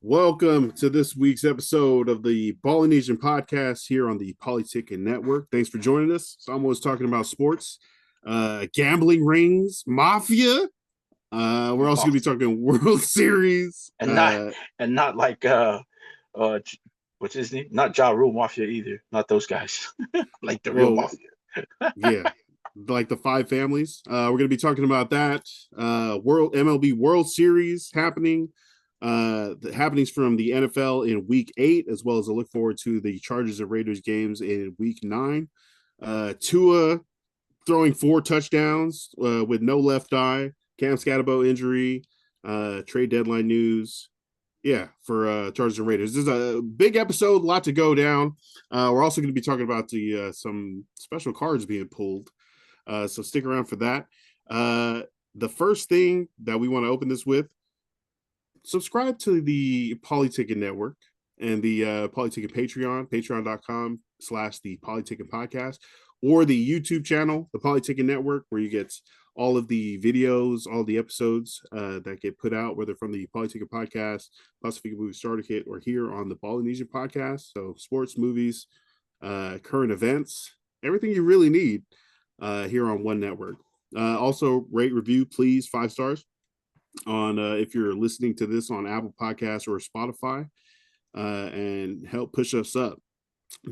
Welcome to this week's episode of the Ballinesian podcast here on the Polytickin network. Thanks for joining us. So I'm always talking about sports, gambling rings, Mafia. We're also going to be talking World Series. and not like uh what's his name? Not Ja Rule Mafia either. Not those guys. Like the real Well, Mafia. yeah, like the five families. We're going to be talking about that. World MLB World Series happening. The happenings from the NFL in Week 8, as well as a look forward to the Chargers and Raiders games in Week 9. Tua throwing 4 touchdowns with no left eye. Cam Scatterbo injury. Trade deadline news. Yeah, for Chargers and Raiders. This is a big episode, a lot to go down. We're also going to be talking about the some special cards being pulled. So stick around for that. The first thing that we want to open this with, subscribe to the Polytickin network and the Polytickin Patreon, patreon.com/the Polytickin podcast, or the YouTube channel, the Polytickin network, where you get all of the videos, all the episodes that get put out, whether from the Polytickin podcast, Classific Movie Starter Kit, or here on the Ballinesian podcast. So sports, movies, current events, everything you really need here on one network. Also, rate, review, please, 5 stars on if you're listening to this on Apple Podcasts or Spotify, and help push us up.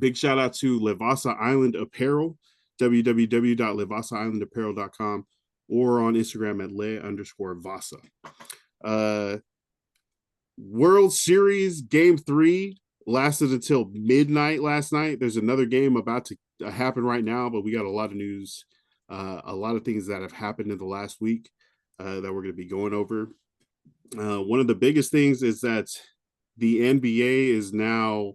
Big shout out to Levasa Island Apparel, www.levasaislandapparel.com, or on Instagram at le_vasa. World Series Game 3 lasted until midnight last night. There's another game about to happen right now, but we got a lot of news, a lot of things that have happened in the last week that we're going to be going over. One of the biggest things is that the NBA is now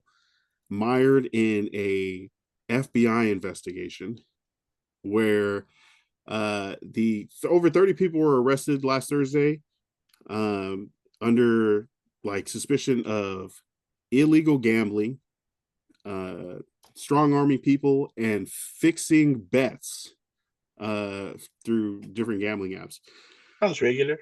mired in a FBI investigation where the over 30 people were arrested last Thursday under like suspicion of illegal gambling, strong arming people, and fixing bets through different gambling apps. Sounds regular.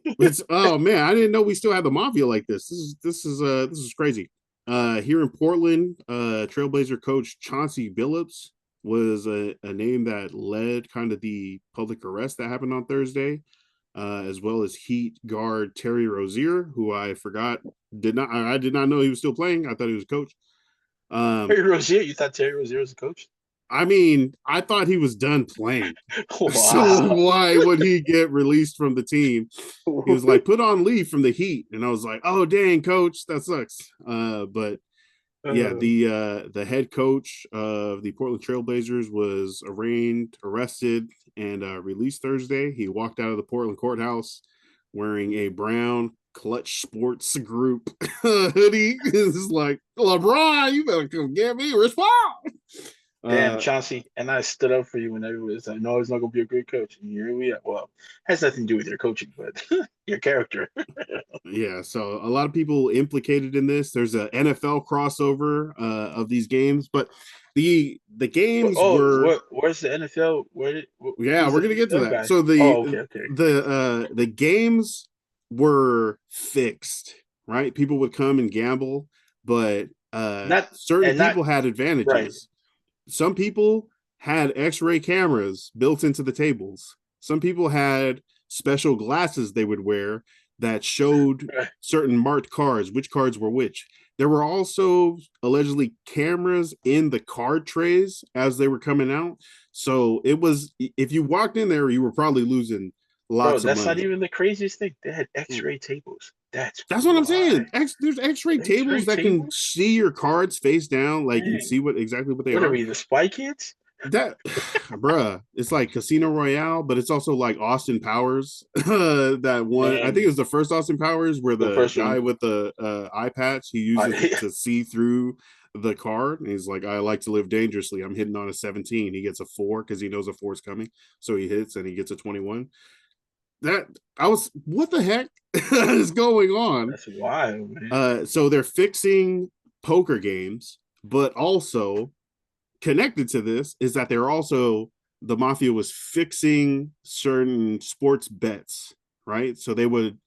It's oh man, I didn't know we still had the mafia like this. This is crazy. Here in Portland, Trailblazer coach Chauncey Billups was a name that led kind of the public arrest that happened on Thursday, as well as Heat guard Terry Rozier, who I forgot I did not know he was still playing. I thought he was a coach. Terry Rozier, you thought Terry Rozier was a coach? I mean, I thought he was done playing. So Wow. why would he get released from the team? He was like put on leave from the Heat, and I was like, oh dang, coach, that sucks. But yeah, the head coach of the Portland Trailblazers was arrested, and released Thursday. He walked out of the Portland courthouse wearing a brown Clutch Sports Group hoodie. It's like, LeBron, you better come get me respond. Damn, Chauncey, and I stood up for you when everybody was like, "No, he's not going to be a great coach." And here we are. Well, has nothing to do with your coaching, but your character. Yeah, so a lot of people implicated in this. There's a NFL crossover of these games, but the games were Where's the NFL? yeah, Who's we're the gonna get to NFL that. guy? So Oh, okay, okay. the games were fixed, right? People would come and gamble, but Not certain and not people had right. advantages. Some people had X-ray cameras built into the tables. Some people had special glasses they would wear that showed certain marked cards, which cards were which. There were also allegedly cameras in the card trays as they were coming out. So it was, if you walked in there, you were probably losing Bro, lots of that's not money. even the craziest thing. They had X-ray tables. That's That's what I'm why. saying. There's X-ray tables X-ray that can tables? see your cards face down, like, and Dang. see what exactly what they What are are. we, the Spy Kids? That bruh, it's like Casino Royale, but it's also like Austin Powers. That one, I think it Man, was the first Austin Powers where the the first guy one. with the eye patch, he uses it I, to see through the card. And he's like, I like to live dangerously. I'm hitting on a 17. He gets a 4 because he knows a 4 is coming. So he hits and he gets a 21. That I was, what the heck is going on? that's wild, man. So they're fixing poker games, but also connected to this is that they're also, the mafia was fixing certain sports bets, right? So they would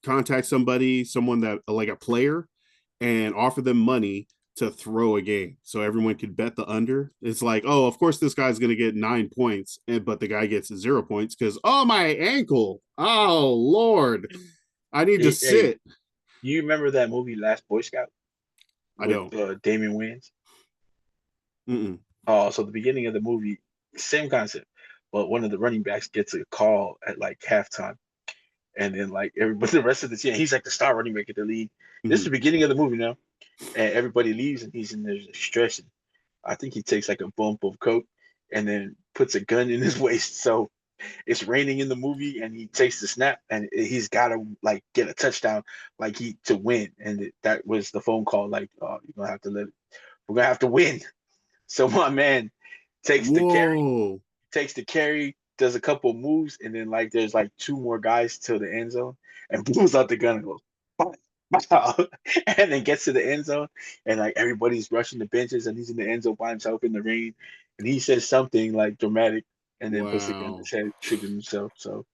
contact someone that like a player, and offer them money to throw a game so everyone could bet the under. It's like, oh, of course this guy's going to get 9 points, but the guy gets 0 points because, oh, my ankle. Oh, Lord. I need to Hey, sit. you remember that movie Last Boy Scout I with don't. Damon Wayans? Mm-mm. Oh, so the beginning of the movie, same concept, but one of the running backs gets a call at like halftime, and then like everybody, the rest of the team, he's like the star running back at the league. This is Mm-hmm. the beginning of the movie now, and everybody leaves, and he's in there just stressing. I think he takes like a bump of coke, and then puts a gun in his waist. So it's raining in the movie, and he takes the snap, and he's got to like get a touchdown, like he to win. And that was the phone call, like, oh, you're gonna have to we're gonna have to win. So my man takes the carry, Whoa. does a couple moves, and then like there's like two more guys to the end zone, and pulls out the gun and goes, "Bah, bah," and then gets to the end zone, and like everybody's rushing the benches, and he's in the end zone by himself in the rain, and he says something like dramatic, and then puts the gun in Wow. his head, shooting himself. So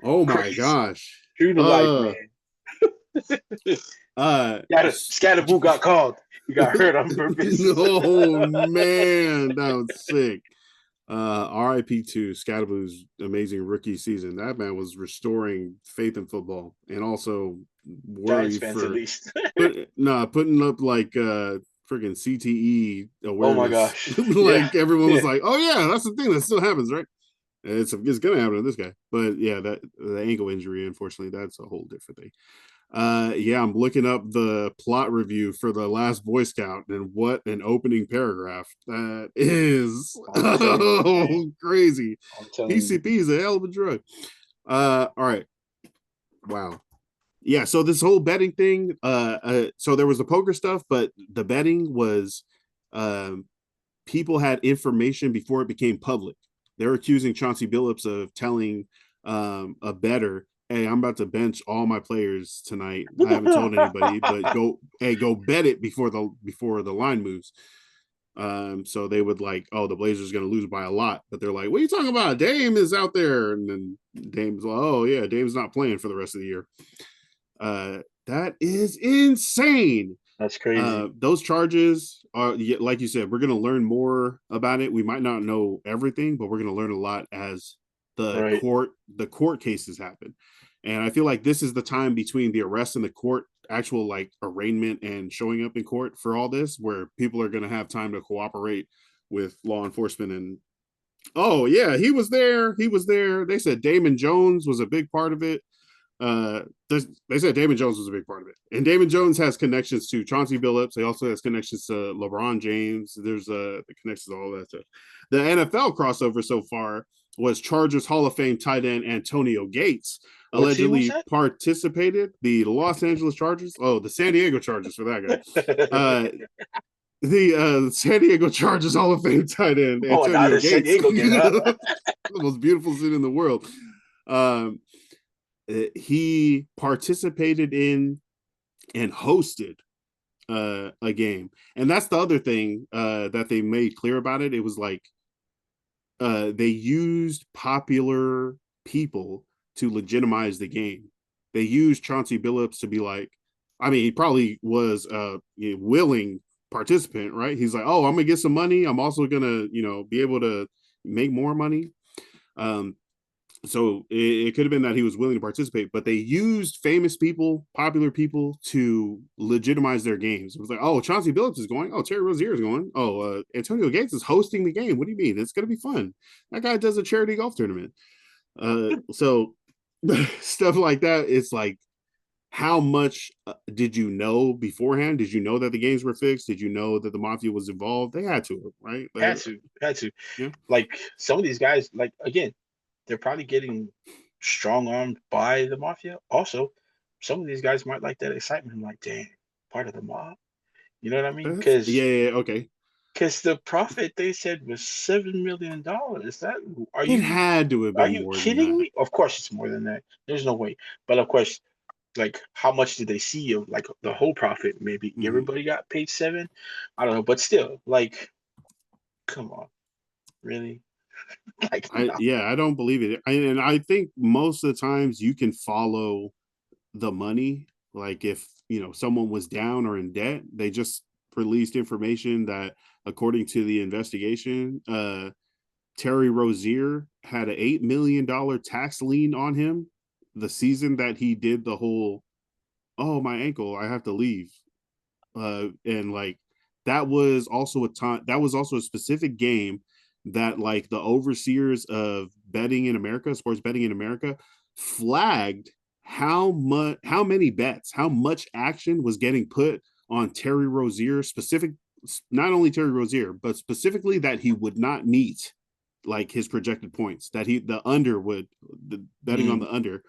Oh, my crazy, gosh. true to life, Uh, man. uh, Scatterboo got called. He got hurt on purpose. oh, man. That was sick. RIP to Scadaboo's amazing rookie season. That man was restoring faith in football, and also Giants worry fans, at for least. putting up like freaking CTE Oh my awareness. gosh. Yeah. Like everyone was Yeah. like, "Oh yeah, that's the thing that still happens, right?" It's gonna happen to this guy, but yeah, that the ankle injury, unfortunately, that's a whole different thing. Yeah, I'm looking up the plot review for the last Boy Scout, and what an opening paragraph that is. I'm telling you, man. Oh, crazy. I'm telling you. PCP is a hell of a drug. All right. Wow. Yeah, so this whole betting thing, so there was the poker stuff, but the betting was um people had information before it became public. They're accusing Chauncey Billups of telling a better, "Hey, I'm about to bench all my players tonight. I haven't told anybody, but go bet it before the line moves." So they would like, "Oh, the Blazers going to lose by a lot," but they're like, "What are you talking about? Dame is out there," and then Dame's like, "Oh yeah, Dame's not playing for the rest of the year." That is insane. That's crazy. Those charges are, like you said, we're going to learn more about it. We might not know everything, but we're going to learn a lot as Right. the court cases happen. And I feel like this is the time between the arrest and the court actual like arraignment and showing up in court for all this, where people are going to have time to cooperate with law enforcement. And oh yeah, he was there. He was there. They said Damon Jones was a big part of it. uh they said Damon Jones was a big part of it, and Damon Jones has connections to Chauncey Billups. He also has connections to LeBron James. There's the connections to all that stuff. The NFL crossover so far was Chargers Hall of Fame tight end Antonio Gates What team was allegedly that? participated. The Los Angeles Chargers, oh, the San Diego Chargers for that guy. The San Diego Chargers Hall of Fame tight end Oh, now Antonio the San Gates, Diego game, huh? the most beautiful city in the world. Um, he participated in and hosted a game, and that's the other thing that they made clear about it. It was like they used popular people to legitimize the game. They used Chauncey Billups to be like, I mean, he probably was a willing participant, right? He's like, oh, I'm gonna get some money. I'm also gonna, be able to make more money. Um, so it could have been that he was willing to participate, but they used famous people, popular people, to legitimize their games. It was like, oh, Chauncey Billups is going. Oh, Terry Rozier is going. Oh, Antonio Gates is hosting the game. What do you mean? It's going to be fun. That guy does a charity golf tournament. So stuff like that. It's like, how much did you know beforehand? Did you know that the games were fixed? Did you know that the mafia was involved? They had to, right? Had to. Yeah. Like some of these guys, like again, they're probably getting strong armed by the mafia. Also, some of these guys might like that excitement, like, dang, part of the mob. You know what I mean? Yeah, yeah, okay. Because the profit they said was $7 million. That are It you had to have are been you more than kidding that. me? Of course it's more than that. There's no way. But of course, like how much did they see of like the whole profit? Maybe Mm-hmm. everybody got paid seven. I don't know, but still, like, come on, really? Like, no. I don't believe it. And I think most of the times you can follow the money. Like if, someone was down or in debt, they just released information that according to the investigation, Terry Rozier had an $8 million tax lien on him the season that he did the whole, oh, my ankle, I have to leave. And like that was also a time, that was also a specific game that like the overseers of betting in America, sports betting in America, flagged how many bets, how much action was getting put on Terry Rozier, specific, not only Terry Rozier, but specifically that he would not meet like his projected points, that the under would, the betting on Mm, the under,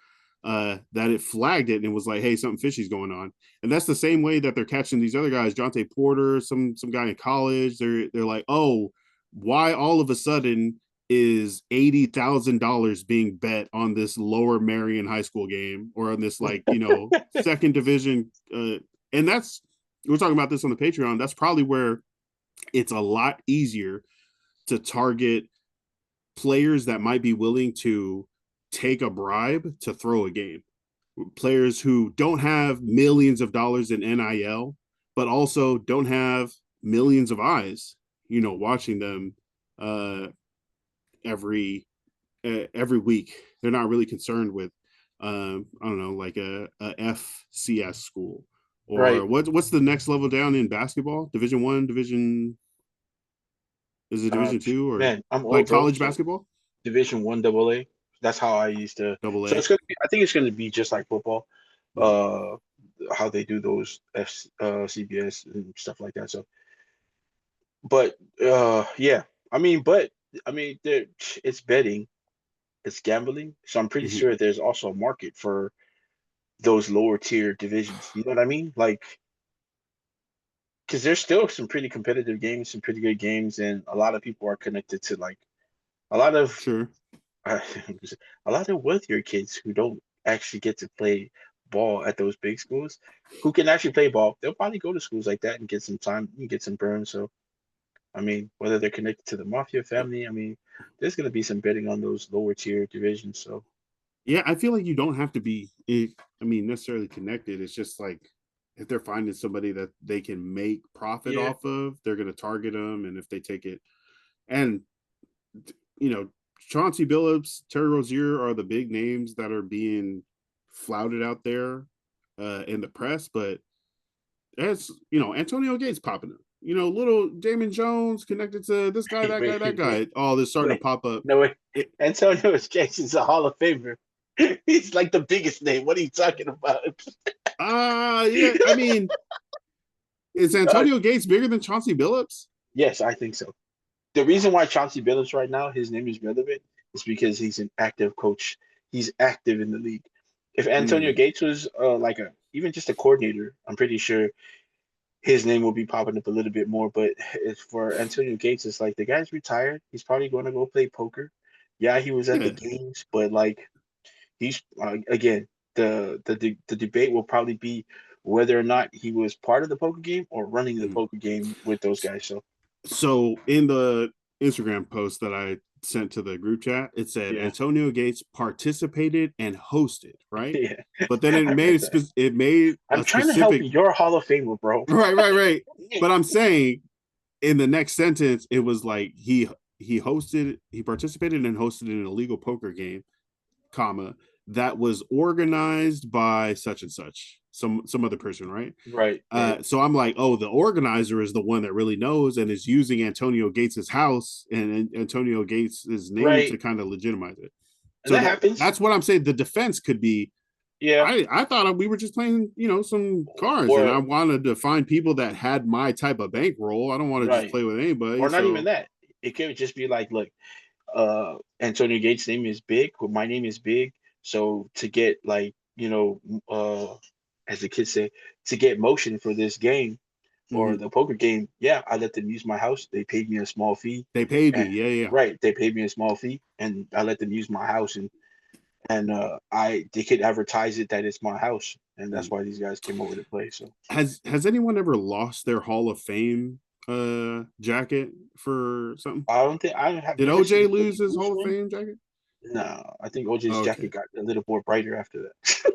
that it flagged it and it was like, hey, something fishy's going on. And that's the same way that they're catching these other guys, Jonte Porter, some guy in college. They're like, oh, why all of a sudden is $80,000 being bet on this Lower Marion High School game or on this like second division? And that's, we're talking about this on the Patreon. That's probably where it's a lot easier to target players that might be willing to take a bribe to throw a game. Players who don't have millions of dollars in NIL, but also don't have millions of eyes, watching them uh, every week. They're not really concerned with, I don't know, like a FCS school or right. what's the next level down in basketball? Division One, division, is it Uh, Division Two or Man, I'm like old, bro. college So Basketball? Division One AA. That's how I used to. Double So A. it's gonna be. I think it's gonna be just like football. Mhm. Uh, how they do those CBS and stuff like that. So, but yeah. But it's betting, it's gambling. So I'm pretty Mhm. sure there's also a market for those lower tier divisions. You know what I mean? Like, because there's still some pretty competitive games, some pretty good games, and a lot of people are connected to like a lot of Sure. uh, a lot of wealthier kids who don't actually get to play ball at those big schools, who can actually play ball. They'll probably go to schools like that and get some time and get some burn. So, I mean, whether they're connected to the Mafia family, I mean, there's going to be some betting on those lower tier divisions. So, Yeah, I feel like you don't have to be, necessarily connected. It's just like if they're finding somebody that they can make profit yeah, off of, they're going to target them. And if they take it, and you know, Chauncey Billups, Terry Rozier are the big names that are being flouted out there in the press. But as Antonio Gates popping up. Little Damon Jones connected to this guy, wait, that guy, that wait, wait, guy. All this starting to wait. pop up. No way. It, Antonio Jackson's a Hall of Famer. He's like the biggest name. What are you talking about? yeah, I mean, is Uh, Antonio Gates bigger than Chauncey Billups? yes, I think so. The reason why Chauncey Billups right now, his name is relevant, is because he's an active coach. He's active in the league. If Antonio Mm, Gates was like a even just a coordinator, I'm pretty sure his name will be popping up a little bit more. But for Antonio Gates, it's like the guy's retired. He's probably going to go play poker. Yeah, he was at the yeah. games, but like he's again the debate will probably be whether or not he was part of the poker game or running the Mm. poker game with those guys. So So in the Instagram post that I sent to the group chat, it said yeah, Antonio Gates participated and hosted, right? yeah, But then I read that. it made I'm a trying to help specific, your Hall of Famer, bro. right. But I'm saying in the next sentence, it was like he participated and hosted an illegal poker game, comma, that was organized by such and such, some other person, right? Right, right. So I'm like, oh, the organizer is the one that really knows and is using Antonio Gates's house and Antonio Gates's name to Right. kind of legitimize it. And So that happens. that's what I'm saying. The defense could be, Yeah. I thought we were just playing, some cards, and I Or wanted to find people that had my type of bankroll. I don't want to just right. play with anybody. Or not even So that. It could just be like, look, Antonio Gates' name is big, but my name is big. So to get like, as the kids say, to get motion for this game, for mhm. the poker game, yeah, I let them use my house. They paid me a small fee. They paid me. And Yeah. right, they paid me a small fee and I let them use my house and I they could advertise it that it's my house. And that's Mhm. why these guys came over to play. So Has anyone ever lost their Hall of Fame jacket for something? I have Did never seen OJ OJ lose his lose Hall of one. Fame jacket? No, I think OJ's jacket Okay. got a little more brighter after that.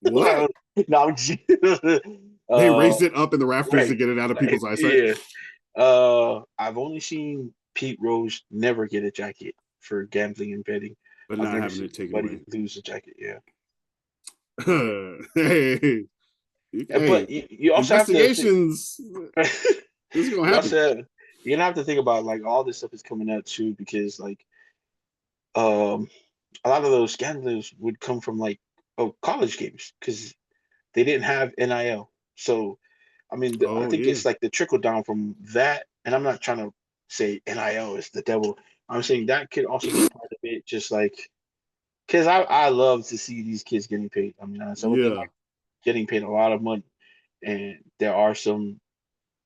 What? No, They uh, raised it up in the rafters to right, get it out of people's eyesight. yeah. I've only seen Pete Rose never get a jacket for gambling and betting. But I've not never having seen it taken somebody away. lose a jacket. Yeah. Hey, hey, But you also have to think. investigations. This is gonna You happen. also you're gonna have to think about like all this stuff is coming out too because like um a lot of those scandals would come from like college games because they didn't have NIL. So I mean I Oh think yeah. it's like the trickle down from that. And I'm not trying to say NIL is the devil. I'm saying that could also be part of it. Just like because I love to see these kids getting paid. I mean some of them Yeah. are getting paid a lot of money, and there are some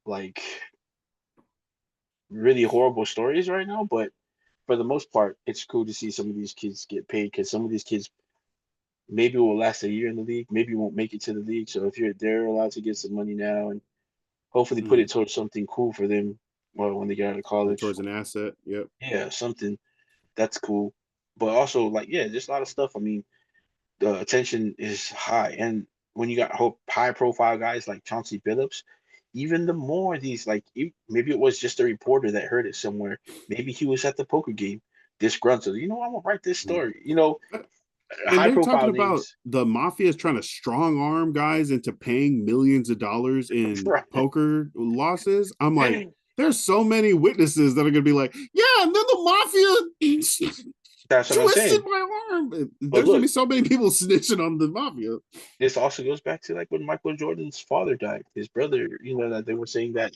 like really horrible stories right now, but for the most part, it's cool to see some of these kids get paid because some of these kids maybe will last a year in the league, maybe won't make it to the league. So if they're allowed to get some money now and hopefully put Mhm. it towards something cool for them when they get out of college. Towards an asset. Yep. Yeah, something that's cool. But also like yeah, just a lot of stuff. I mean, the attention is high, and when you got high profile guys like Chauncey Billups, even the more these like maybe it was just a reporter that heard it somewhere. Maybe he was at the poker game disgruntled. I'm gonna write this Mhm. story. And High they're talking profile about names. the mafia is trying to strong arm guys into paying millions of dollars in Right. poker losses. I'm like, there's so many witnesses that are going to be like, yeah, and then the mafia That's what I'm twisted saying. my arm. But There's going to be look, so many people snitching on the mafia. this also goes back to like when Michael Jordan's father died. His brother, that they were saying that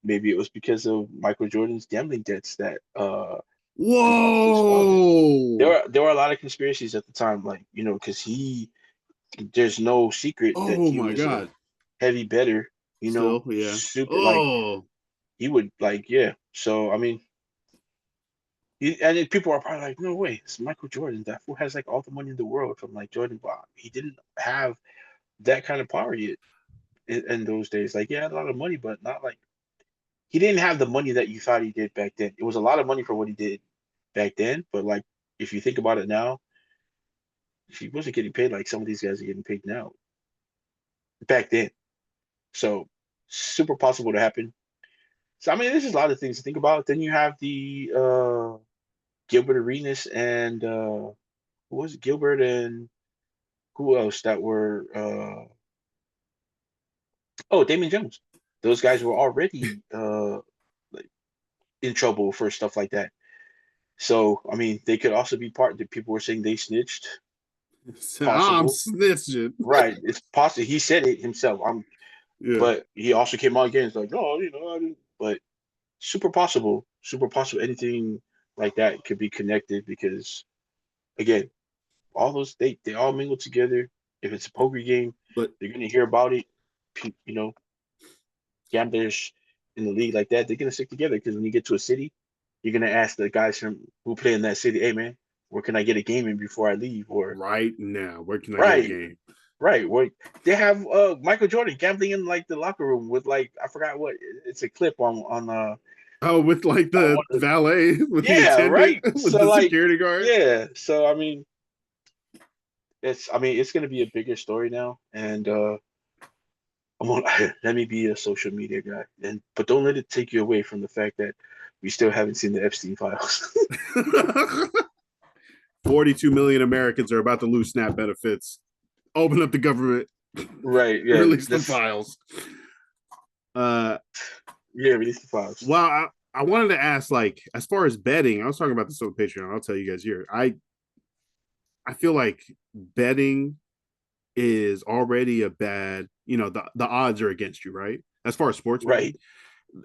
maybe it was because of Michael Jordan's gambling debts that involved his father. There Whoa. were there were a lot of conspiracies at the time, like because there's no secret that Oh he my was a God. heavy bettor. Still, yeah. Super like Oh, he would like yeah. So I mean, and then people are probably like, no way, it's Michael Jordan. That fool has like all the money in the world from like Jordan. Wow, he didn't have that kind of power yet in those days. Like, yeah, a lot of money, but not like he didn't have the money that you thought he did back then. It was a lot of money for what he did back then, but like if you think about it now, he wasn't getting paid like some of these guys are getting paid now back then. So super possible to happen. So I mean, there's just a lot of things to think about. Then you have the Gilbert Arenas and who was it? Gilbert and who else that were oh Damon Jones. Those guys were already like in trouble for stuff like that. So I mean, they could also be part. That people were saying they snitched. I'm Possible, snitching. right? It's possible. He said it himself. Yeah. But he also came out again. It's like, no, I didn't. But super possible. Anything like that could be connected because again, all those they all mingle together. If it's a poker game, But they're gonna hear about it. Gamblers in the league like that, they're gonna stick together because when you get to a city, you're gonna ask the guys from who play in that city, hey man, where can I get a game in before I leave? Or right now, where can I get a right, game? right, where they have Michael Jordan gambling in like the locker room with like I forgot what it's a clip on Oh, with like the one of valet, with the yeah, attendant, right. with So the like security guard. yeah, so it's gonna be a bigger story now, and I'm on, let me be a social media guy, and but don't let it take you away from the fact that we still haven't seen the Epstein files. 42 million Americans are about to lose SNAP benefits. Open up the government, Right? Yeah. release the This. files. Uh, Yeah. Release the files. well, I wanted to ask, like, as far as betting, I was talking about this on Patreon. I'll tell you guys here. I feel like betting is already a bad, the odds are against you, right? As far as sports betting, Right.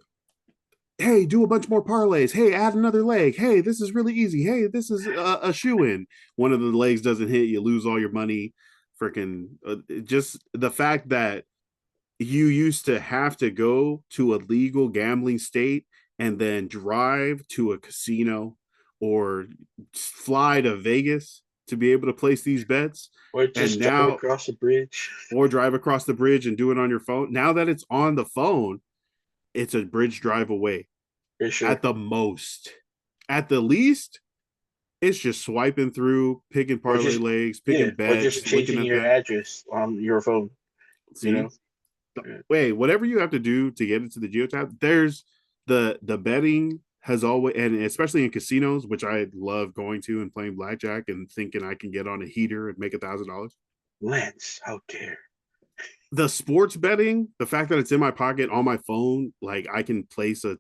hey, do a bunch more parlays. Hey, add another leg. Hey, this is really easy. Hey, this is a shoe in. One of the legs doesn't hit, you lose all your money. Freaking just the fact that you used to have to go to a legal gambling state and then drive to a casino or fly to Vegas to be able to place these bets. Or And just drive now, across the bridge. or drive across the bridge and do it on your phone. Now that it's on the phone, it's a bridge drive away For sure. at the most. At the least, It's just swiping through, picking or parlay just legs, yeah, picking or just bets, looking changing at your that. address on your phone. You See, know, yeah. wait, whatever you have to do to get into the geotab, there's the betting has always, and especially in casinos, which I love going to and playing blackjack and thinking I can get on a heater and make $1,000. Lance, how dare The sports betting, the fact that it's in my pocket on my phone, like I can place a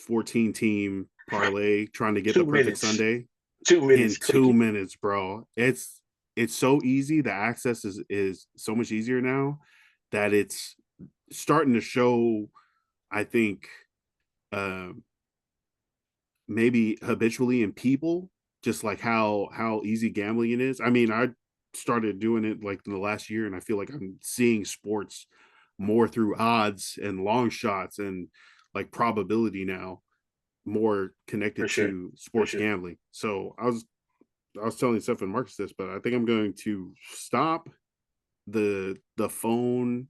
14 team parlay trying to get the two perfect minutes, Sunday 2 minutes, in click two it. minutes, bro. It's so easy. The access is so much easier now that it's starting to show, I think, um maybe habitually in people, just like how easy gambling it is. I mean, I started doing it like in the last year, and I feel like I'm seeing sports more through odds and long shots and like probability now, more For connected sure, to for sports sure. gambling. So I was telling Steph and Marcus this, but I think I'm going to stop the phone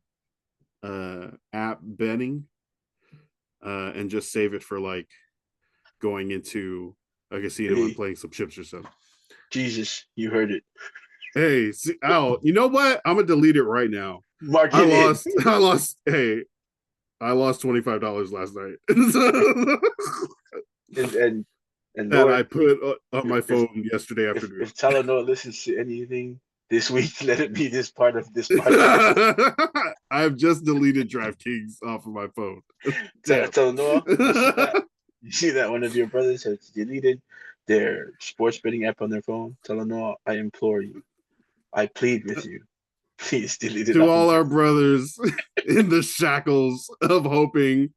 app betting and just save it for like going into a casino and Hey, playing some chips or something. Jesus, you heard it. Hey, see, oh, you know what? I'm gonna delete it right now. Mark I it in. lost. I lost. Hey, I lost $25 last night And and that Lord, I put on if my if phone yesterday afternoon. if Tylenol listens to anything this week, let it be this part of this podcast. I've just deleted DraftKings off of my phone. Damn. Tylenol, you see that? You see that one of your brothers has deleted their sports betting app on their phone? Tylenol, I implore you, I plead with you, please delete it To off of all your our phone. brothers in the shackles of hoping.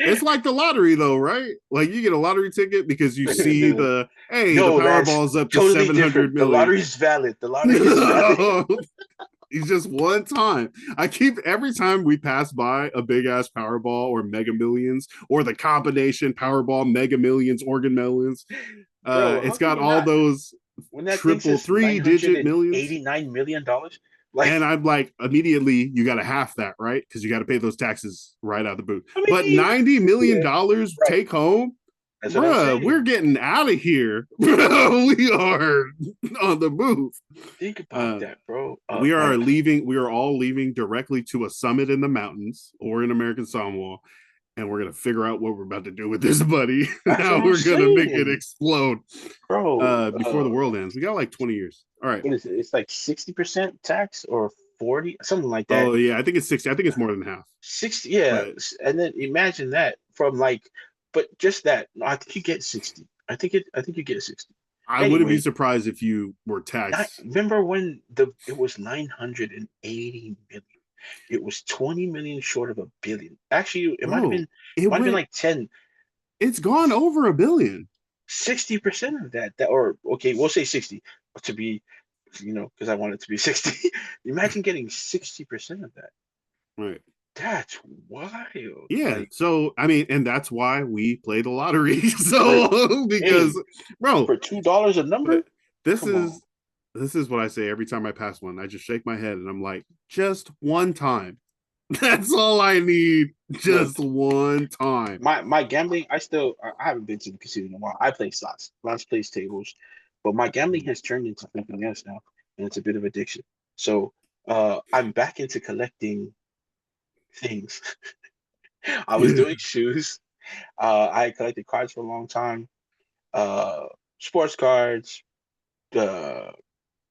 It's like the lottery, though, right? Like you get a lottery ticket because you see No, the hey, the no, Lance, Powerball's up to totally 700 different. The million. lottery is valid. The lottery is valid. No, it's just one time. I keep every time we pass by a big ass Powerball or Mega Millions or the combination Powerball, Mega Millions, Organ Millions. Bro, how It's can got you all not? those When that thing triple says nine three hundred digit and millions. eighty-nine million dollars, like And I'm like, immediately, you got to half that, right? Because you got to pay those taxes right out of the boot. I But mean, yeah, $90 million right. take home, That's what I'm bruh, we're saying. getting out of here. We are on the move. Think about Uh, that, bro. we are Like leaving. We are all leaving directly to a summit in the mountains or in American Samoa, and we're gonna figure out what we're about to do with this, buddy. that's what How I'm we're gonna make it saying, explode bro. before the world ends. We got like 20 years. All right. What is it? It's like 60% tax or 40, something like that. Oh yeah, I think it's 60. I think it's more than half. 60, yeah. But And then imagine that from like, but just that. No, I think you get 60. I think you get 60. I wouldn't be Anyway, surprised if you were not, taxed. remember when it was 980 million. It was 20 million short of a billion. Actually, Bro, it it might have been went like 10, it's gone over a billion. 60% of that, or okay, we'll say 60 to be, because I want it to be 60. Imagine getting 60% of that. Right. That's wild. Yeah. Like So I mean, and that's why we play the lottery. for So hey, because bro, for $2 a but number? this Come on. is this is what I say every time I pass one. I just shake my head and I'm like, just one time. That's all I need. Look, Just one time. my gambling, I haven't been to the casino in a while. I play slots. Lance plays tables, but my gambling has turned into something else now, and it's a bit of addiction. So I'm back into collecting things. I was doing shoes. I collected cards for a long time. Uh, Sports cards, uh,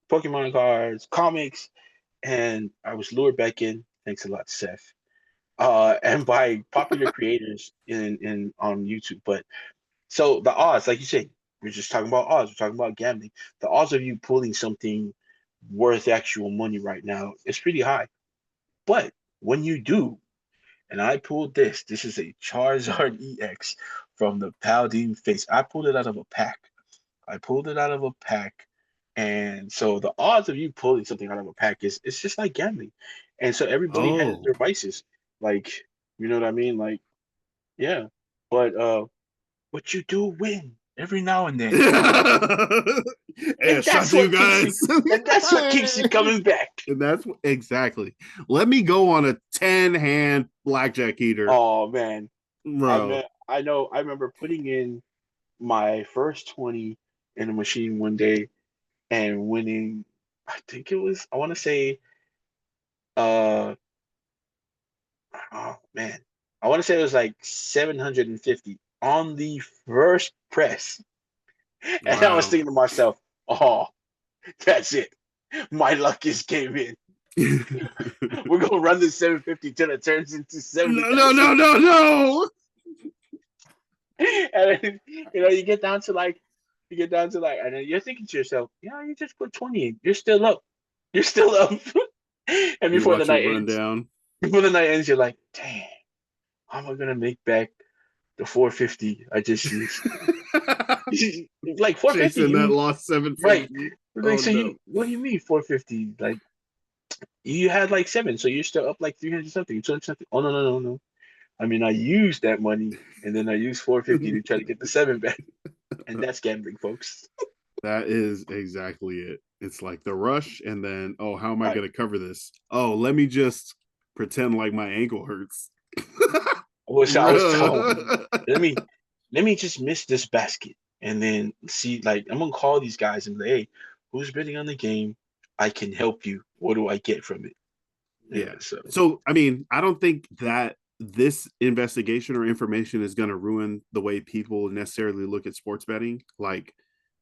Pokemon cards, comics, and I was lured back in. Thanks a lot, Seth. And by popular creators in on YouTube. But so the odds, like you said, we're just talking about odds. We're talking about gambling. The odds of you pulling something worth actual money right now is pretty high. But when you do, and I pulled this, this is a Charizard EX from the Paladin face. I pulled it out of a pack. I pulled it out of a pack. And so the odds of you pulling something out of a pack is it's just like gambling. And so everybody has Oh. their vices. Like, you know what I mean? Like, yeah. But you do win every now and then. Hey, And shout that's to you what keeps guys. you and that's what keeps you coming back. And that's exactly. Let me go on a 10-hand blackjack eater, Oh man. bro. I know I remember putting in my first 20 in a machine one day and winning. I think it was. I want to say. Uh, oh man, I want to say it was like 750 on the first press, and I was Wow. thinking to myself, "Oh, that's it. My luck is came in. We're gonna run this 750 till it turns into No, no, 70,000." no, no, no. And then, you get down to like, and then you're thinking to yourself, you just put 20 in. You're still up. You're still up. And You watch it run down. before the night ends, you're like, damn, how am I gonna make back the 450 I just used? Like 450, Chasing that you lost right? 750. Like, Oh so no. what do you mean 450? Like, you had like seven, so you're still up like 300 something, 200 something. Oh no, no, no, no. I mean, I used that money, and then I used 450 to try to get the seven back, and that's gambling, folks. That is exactly it. It's like the rush, and then, oh, how am I Right. going to cover this? Oh, let me just pretend like my ankle hurts. I wish I was told. Bruh. Let me just miss this basket, and then see. Like, I'm gonna call these guys and be like, hey, who's betting on the game? I can help you. What do I get from it? Yeah. Yeah. So So, I mean, I don't think that this investigation or information is going to ruin the way people necessarily look at sports betting. Like,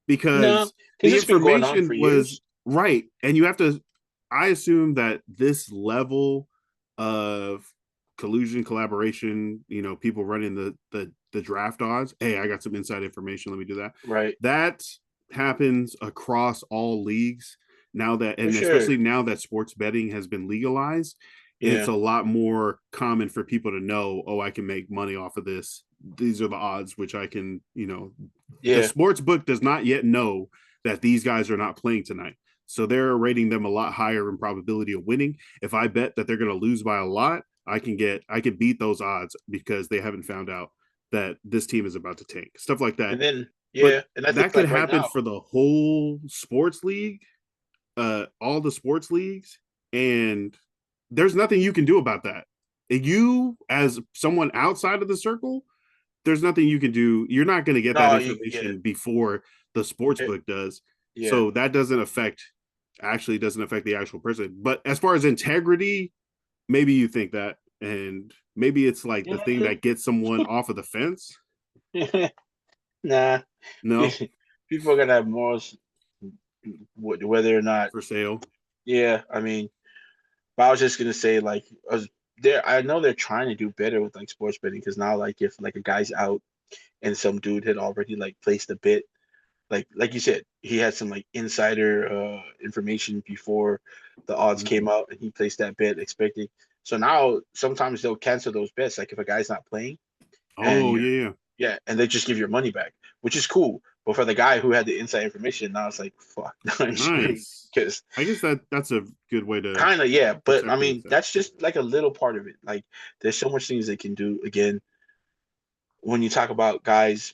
no, because because the it's been going on information for was years. right. And you have to, I assume that this level of collusion, collaboration, people running the draft odds. Hey, I got some inside information. Let me do that. Right. That happens across all leagues now that, For and sure. especially now that sports betting has been legalized, it's Yeah. a lot more common for people to know, oh, I can make money off of this. These are the odds, which I can, the Yeah. sports book does not yet know that these guys are not playing tonight. So they're rating them a lot higher in probability of winning. If I bet that they're going to lose by a lot, I can beat those odds because they haven't found out that this team is about to tank. Stuff like that. And then But yeah, and I think that could like right happen now, for the whole sports league, all the sports leagues, and there's nothing you can do about that. You, as someone outside of the circle, there's nothing you can do. You're not going to get that no, yeah, information before the sports it, book does. yeah, So that doesn't affect the actual person. But as far as integrity, maybe you think that, and maybe it's like the thing that gets someone off of the fence. nah. No, People are gonna have morals, whether or not. for sale. Yeah, I mean, but I was just gonna say like, I know they're trying to do better with like sports betting because now like if like a guy's out and some dude had already like placed a bet, like you said, he had some like insider information before the odds Mhm. came out and he placed that bet expecting. So now sometimes they'll cancel those bets, like if a guy's not playing and Oh yeah, yeah, and they just give your money back, which is cool. But for the guy who had the inside information, now it's like fuck, now I'm screwed nice. because I guess that's a good way to kind of yeah. But I protect mean, themselves. that's just like a little part of it. Like there's so much things they can do. Again, when you talk about guys,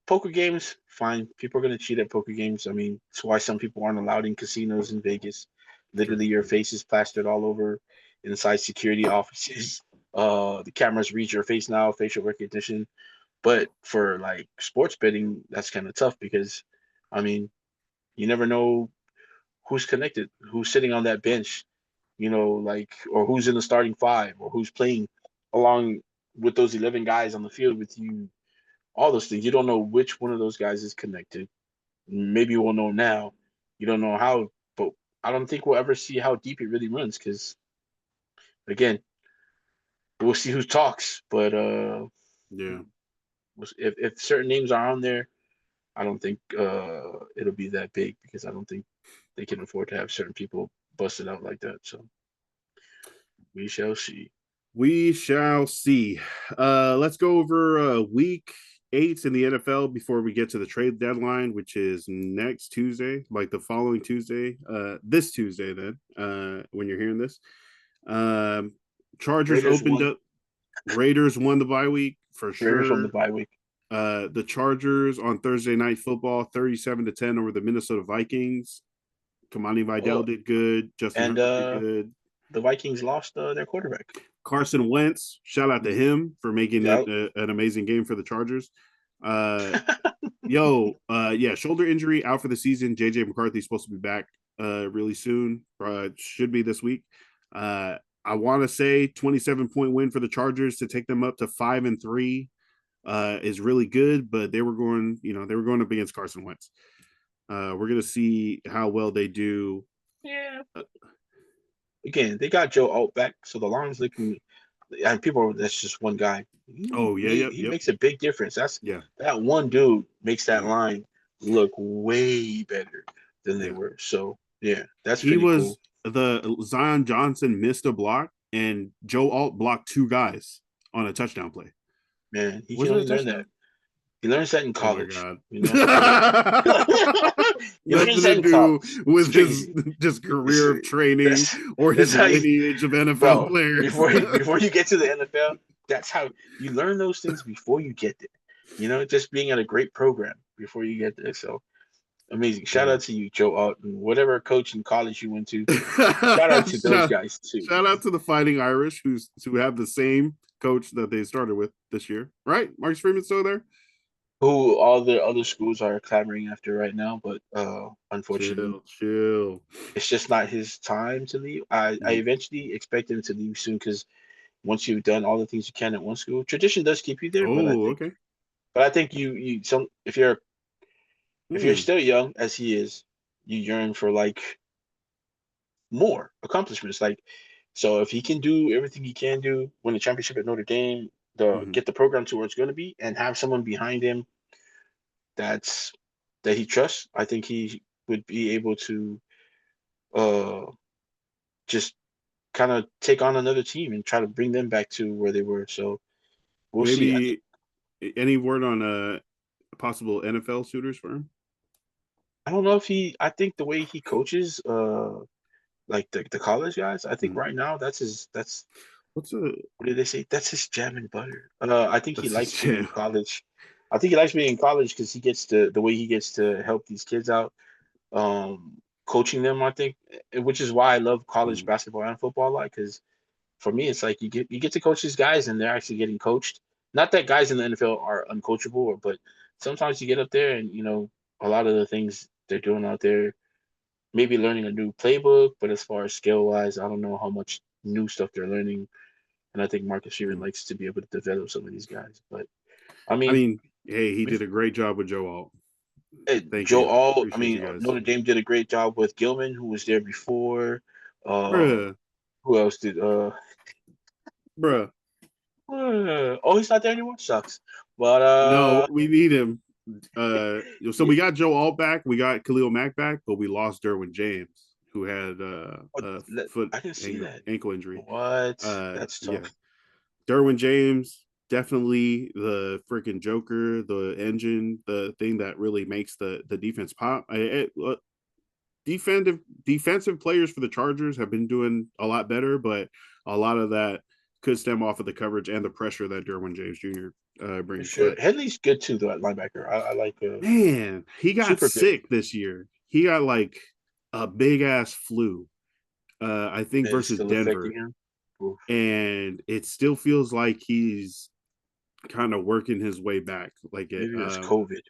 poker games, fine. People are gonna cheat at poker games. I mean, it's why some people aren't allowed in casinos in Vegas. True. Literally, your face is plastered all over inside security offices. The cameras read your face now, facial recognition. But for like sports betting, that's kind of tough because, I mean, you never know who's connected, who's sitting on that bench, like, or who's in the starting five, or who's playing along with those 11 guys on the field with you. All those things. You don't know which one of those guys is connected. Maybe we'll know now. You don't know how, but I don't think we'll ever see how deep it really runs because, again, we'll see who talks. But Yeah. if certain names are on there, I don't think it'll be that big because I don't think they can afford to have certain people busted out like that. So we shall see. We shall see. Let's go over week 8 in the NFL before we get to the trade deadline, which is next Tuesday, like the following Tuesday, this Tuesday, then, when you're hearing this. Um, Chargers Raiders opened won. up. Raiders won the bye week for Raiders won the sure. bye week. The Chargers on Thursday Night Football, 37-10 over the Minnesota Vikings. Kamani Vidal Oh, did good. Justin and Herbert did good. the Vikings lost their quarterback. Carson Wentz, shout out to him for making it Yeah, an amazing game for the Chargers. Uh, Yeah, shoulder injury out for the season. JJ McCarthy's supposed to be back really soon. Should be this week. I want to say 27-point win for the Chargers to take them up to 5-3 is really good, but they were going up against Carson Wentz. We're gonna see how well they do. Yeah. Again, they got Joe Alt back, so the line's looking. And people, that's just one guy. Oh yeah, yep, He yep, makes a big difference. yeah, That one dude makes that yeah, line look way better than they yeah. were. So yeah, that's He pretty was cool. the Zion Johnson missed a block, and Joe Alt blocked two guys on a touchdown play. Man, he can Was it a only learn that. touchdown? He learns that in Oh my college, god. you know. He learns Nothing to that in do college. It's with his crazy. just It's, career of training that's or that's his how you, lineage of NFL bro. players. Before you get to the NFL, that's how you learn those things before you get there. You know, just being at a great program before you get there. So amazing. Shout Yeah. out to you, Joe Alton, whatever coach in college you went to. Shout out to those shout, guys too, shout man. out to the Fighting Irish who have the same coach that they started with this year, right? Marcus Freeman's still there. Who all the other schools are clamoring after right now, but unfortunately, Chill. it's just not his time to leave. I Mm. eventually expect him to leave soon because once you've done all the things you can at one school, tradition does keep you there. Oh, okay. But I think you some if you're Hmm. still young as he is, you yearn for like more accomplishments. Like, so if he can do everything he can do, win the championship at Notre Dame, the Hmm. get the program to where it's going to be, and have someone behind him that's that he trusts, I think he would be able to uh just kind of take on another team and try to bring them back to where they were. So we'll see. Maybe any word on possible NFL suitors for him? I don't know if he. I think the way he coaches, like the college guys, I think Mm. right now that's his. That's What's a what did they say? That's his jam and butter. I think he that's his likes being in jam. college. I think he likes being in college because he gets to the way he gets to help these kids out, coaching them. I think, which is why I love college Mm. basketball and football a lot. Because for me, it's like you get to coach these guys and they're actually getting coached. Not that guys in the NFL are uncoachable, but sometimes you get up there and a lot of the things they're doing out there, maybe learning a new playbook, but as far as skill wise, I don't know how much new stuff they're learning. And I think Marcus Freeman Mm. likes to be able to develop some of these guys. But I I mean, mean, hey, he we've did a great job with Joe Alt. Thank Joe you. All. I Appreciate mean, you guys. Notre Dame did a great job with Gilman, who was there before. Uh, Bruh. who else did? Bruh. Oh, he's not there anymore. Sucks. But No, we need him. So yeah, we got Joe Alt back, we got Khalil Mack back, but we lost Derwin James, who had oh, a foot I didn't see that. ankle injury. What? That's Yeah, tough. Derwin James definitely the freaking Joker, the engine, the thing that really makes the defense pop. Defensive players for the Chargers have been doing a lot better, but a lot of that could stem off of the coverage and the pressure that Derwin James Jr. For Brings. sure. But Headley's good too, though, at linebacker. I like man, he got super good. sick this year. He got like a big ass flu. I think It's versus still affecting Denver, him. Oof. and it still feels like he's kind of working his way back. Like it. Maybe it was COVID.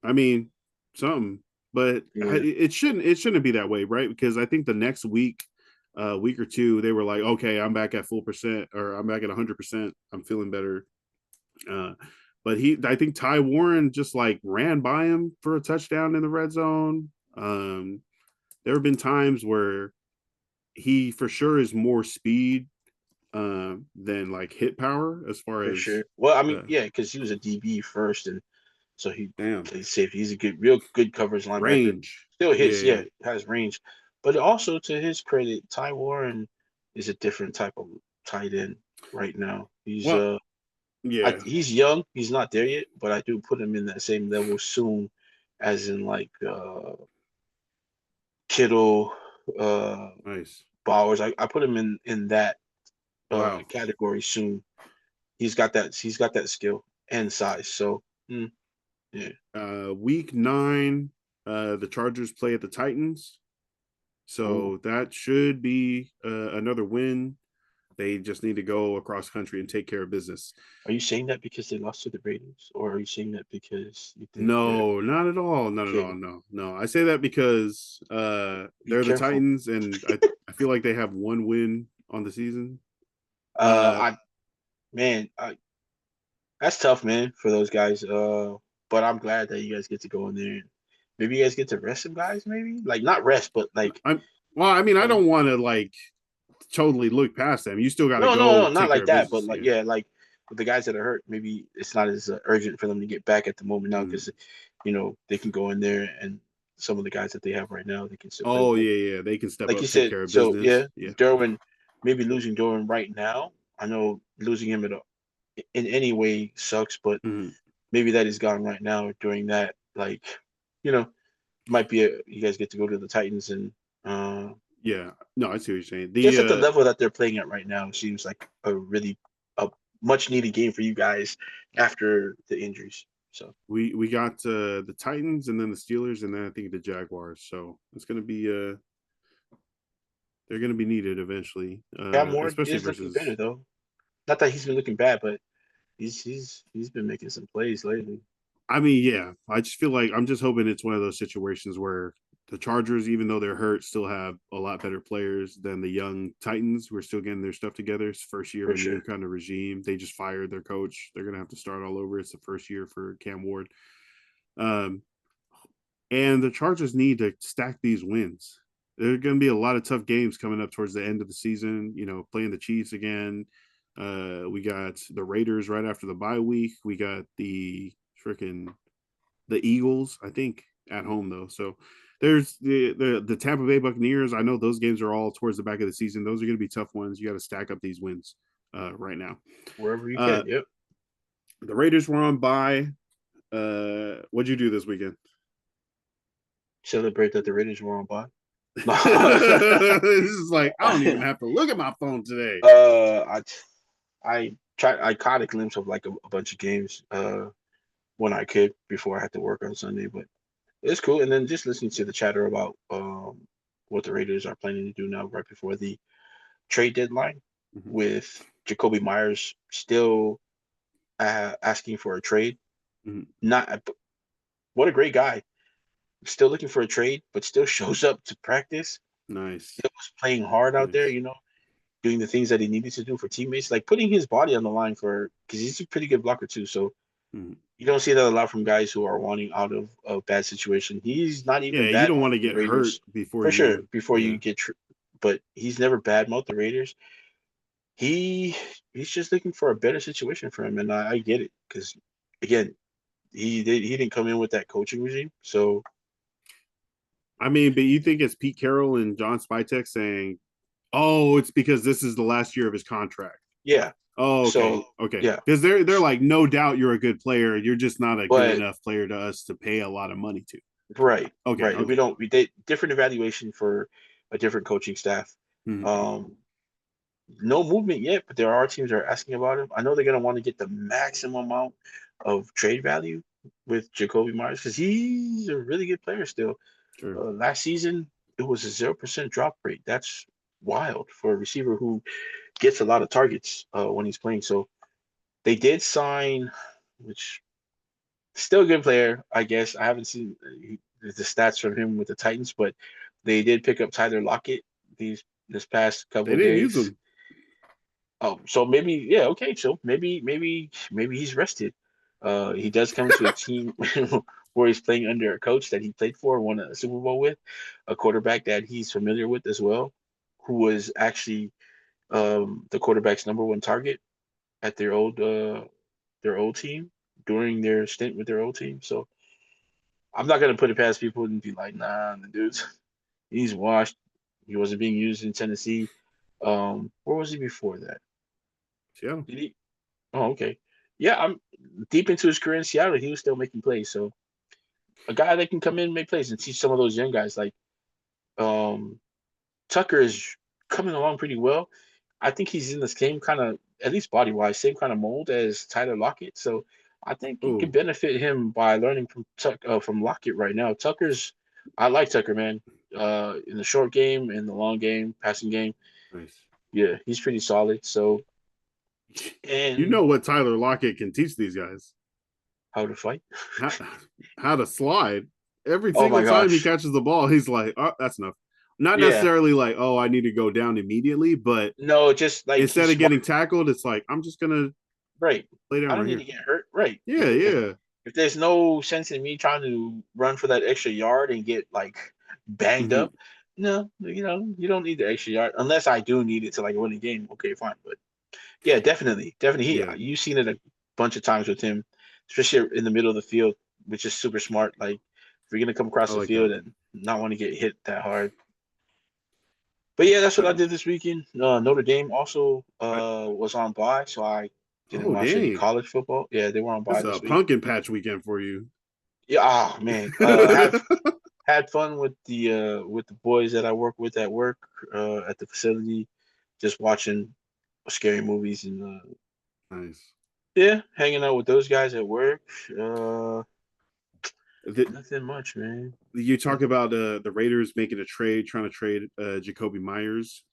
I mean, something, but Yeah. it shouldn't be that way, right? Because I think the next week or two, they were like, okay, I'm back at full percent, or I'm back at 100%. I'm feeling better. Uh, but I think Ty Warren just like ran by him for a touchdown in the red zone. There have been times where he for sure is more speed than like hit power as far For as sure. Well, I mean, uh, yeah, because he was a DB first, and so he damn plays safety. He's a real good coverage linebacker. range. Still hits, Yeah, yeah, has range. But also to his credit, Ty Warren is a different type of tight end right now. well, yeah, He's young. He's not there yet, but I do put him in that same level soon, as in like Kittle, uh, nice. Bowers. I put him in that Wow. category soon. He's got that skill and size. So yeah. Week 9, the Chargers play at the Titans, Oh, so that should be another win. They just need to go across country and take care of business. Are you saying that because they lost to the Raiders, or are you saying that because you think they're No, not at all. Not at all. okay? No, no. I say that because Be they're the careful. Titans, and I feel like they have one win on the season. Uh, I man, that's tough, man, for those guys. But I'm glad that you guys get to go in there. Maybe you guys get to rest some guys, maybe like not rest, but like I'm well. I mean, I uh, don't want to like totally look past them. You still got to no, go not take care like of that, but business. like Yeah. yeah, like with the guys that are hurt, maybe it's not as urgent for them to get back at the moment now Mm. because they can go in there and some of the guys that they have right now they can still play with Oh them. yeah, yeah. They can step Like you up, take said, care of so business. yeah, Yeah. Derwin, maybe losing Derwin right now. I know losing him in any way sucks, but Mhm. maybe that is gone right now during that like you know might be you guys get to go to the Titans and uh Yeah. No, I see what you're saying. just at the The level that they're playing at right now, it seems like a much needed game for you guys after the injuries. So we got the Titans and then the Steelers and then I think the Jaguars. So it's gonna be they're gonna be needed eventually. Cam Ward Especially is looking better versus. though. Not that he's been looking bad, but he's been making some plays lately. I mean, yeah. I just feel like I'm just hoping it's one of those situations where the Chargers, even though they're hurt, still have a lot better players than the young Titans who are still getting their stuff together. It's the first year of For a new sure. kind of regime. They just fired their coach. They're gonna have to start all over. It's the first year for Cam Ward. Um, and the Chargers need to stack these wins. There are going to be a lot of tough games coming up towards the end of the season. Playing the Chiefs again. We got the Raiders right after the bye week. We got freaking the Eagles, I think, at home though. So there's the Tampa Bay Buccaneers. I know those games are all towards the back of the season. Those are going to be tough ones. You got to stack up these wins right now. Wherever you Uh, can. Yep. the Raiders were on bye. What'd you do this weekend? Celebrate that the Raiders were on by. This is like I don't even have to look at my phone today. I I caught a glimpse of like a bunch of games when I could before I had to work on Sunday, but it's cool. And then just listening to the chatter about what the Raiders are planning to do now right before the trade deadline Mhm. with Jacoby Myers still asking for a trade. Mhm. Not what a great guy. Still looking for a trade, but still shows up to practice. Nice, Still was playing hard out there, nice. doing the things that he needed to do for teammates, like putting his body on the line for because he's a pretty good blocker too. So Mhm. you don't see that a lot from guys who are wanting out of a bad situation. He's not even Yeah, you bad don't want to mouthing the get hurt Raiders before for sure you. before you Yeah, get, but he's never bad mouthed the Raiders. He he's just looking for a better situation for him, and I get it because again he didn't come in with that coaching regime, so I mean, but you think it's Pete Carroll and John Spytek saying, "Oh, it's because this is the last year of his contract." yeah, Oh, okay, so okay. yeah, Because they're like, no doubt you're a good player. You're just not a good but enough player to us to pay a lot of money to. right, Okay, right, and we okay. don't we did different evaluation for a different coaching staff. Mhm. Um, no movement yet, but there are teams that are asking about him. I know they're going to want to get the maximum amount of trade value with Jacoby Myers because he's a really good player still. Sure. Last season, it was a 0% drop rate. That's wild for a receiver who gets a lot of targets when he's playing. So they did sign, which still a good player, I guess. I haven't seen the stats from him with the Titans, but they did pick up Tyler Lockett this past couple They of didn't use days. him. Oh, so maybe yeah, okay. So maybe he's rested. He does come to a team where he's playing under a coach that he played for, won a Super Bowl with, a quarterback that he's familiar with as well, who was actually the quarterback's number one target at their old team during their stint with their old team. So I'm not gonna put it past people and be like, nah, the dude's he's washed. He wasn't being used in Tennessee. Where was he before that? Seattle. Did he? Oh, okay. Yeah, I'm deep into his career in Seattle. He was still making plays. So a guy that can come in and make plays and teach some of those young guys like um Tucker is coming along pretty well. I think he's in the same kind of, at least body wise, same kind of mold as Tyler Lockett. So I think it could Oh, benefit him by learning from Lockett right now. I like Tucker, man. In the short game, in the long game, passing game, nice. Yeah, he's pretty solid. So, You and know what Tyler Lockett can teach these guys? how to fight. How, how to slide. Every Oh single my time he gosh. catches the ball, he's like, "Oh, that's enough." Not Yeah. necessarily like, "Oh, I need to go down immediately," but No, just like instead he's of smart. getting tackled, it's like, "I'm just gonna Right. lay I down don't right need to here." get hurt. Right. Yeah, yeah. If there's no sense in me trying to run for that extra yard and get like banged Mm-hmm. up, no, you don't need the extra yard unless I do need it to like win the game. Okay, fine. But yeah, definitely. Yeah, You've seen it a bunch of times with him, especially in the middle of the field, which is super smart. Like if you're gonna come I across the like field that. and not want to get hit that hard. But yeah, that's what I did this weekend. Notre Dame also I, was on bye, so I didn't oh, watch any dang. college football. Yeah, they were on This bye is a this week. pumpkin patch weekend for you. Yeah, oh man, had fun with the boys that I work with at work at the facility, just watching scary movies and Nice. yeah, hanging out with those guys at work. Uh, The, Nothing much, man. you talk Nothing. about the Raiders making a trade, trying to trade Jacoby Myers.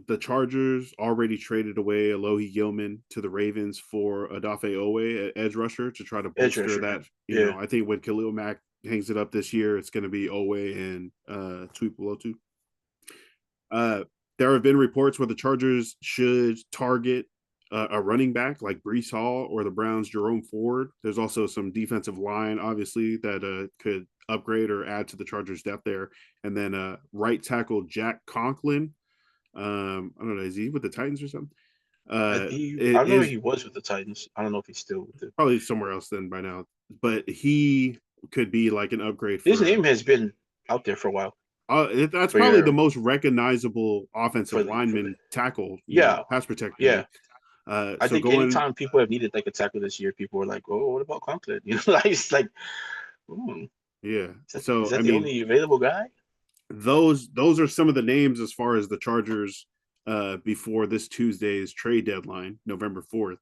The Chargers already traded away Alohi Gilman to the Ravens for Adafe Owe, edge rusher, to try to Edge bolster rusher, right? that. Yeah. I think when Khalil Mack hangs it up this year, it's going to be Owe and Tuipulotu. There have been reports where the Chargers should target a running back like Brees Hall or the Browns' Jerome Ford. There's also some defensive line, obviously, that could upgrade or add to the Chargers' depth there. And then right tackle Jack Conklin. I don't know, is he with the Titans or something? I It know is he was with the Titans. I don't know if he's still with it. probably somewhere else then by now, but he could be like an upgrade His for name has been out there for a while that's for probably the your most recognizable offensive for the lineman tackle, yeah pass protector yeah. name. I So think going, anytime people have needed like a tackle this year, people were like, "Oh, what about Conklin?" Like it's like, hmm, yeah. is So I that the mean, only available guy? those are some of the names as far as the Chargers before this Tuesday's trade deadline, November 4th.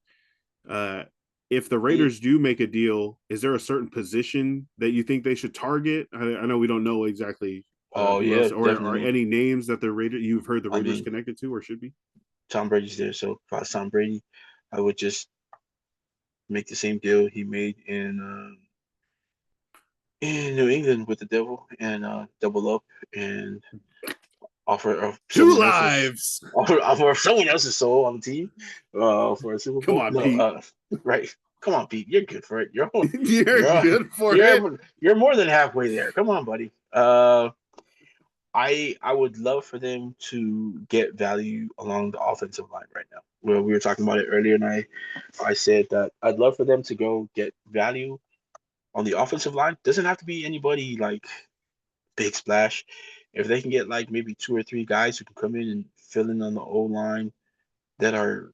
Uh, if the Yeah. Raiders do make a deal, is there a certain position that you think they should target? I know we don't know exactly Oh who yeah, else, or definitely. any names that the Raiders you've heard the I Raiders mean, connected to or should be. Tom Brady's there, so if I was Tom Brady, I would just make the same deal he made in New England with the Devil and double up and offer Two someone else's lives. offer someone else's soul on the team for a Super Come Bowl. on, No, Pete. right. Come on, Pete. You're good for it. You're You're good for it. you're more than halfway there. Come on, buddy. I would love for them to get value along the offensive line right now. Well, we were talking about it earlier, and I said that I'd love for them to go get value on the offensive line. Doesn't have to be anybody like big splash. If they can get like maybe two or three guys who can come in and fill in on the O line that are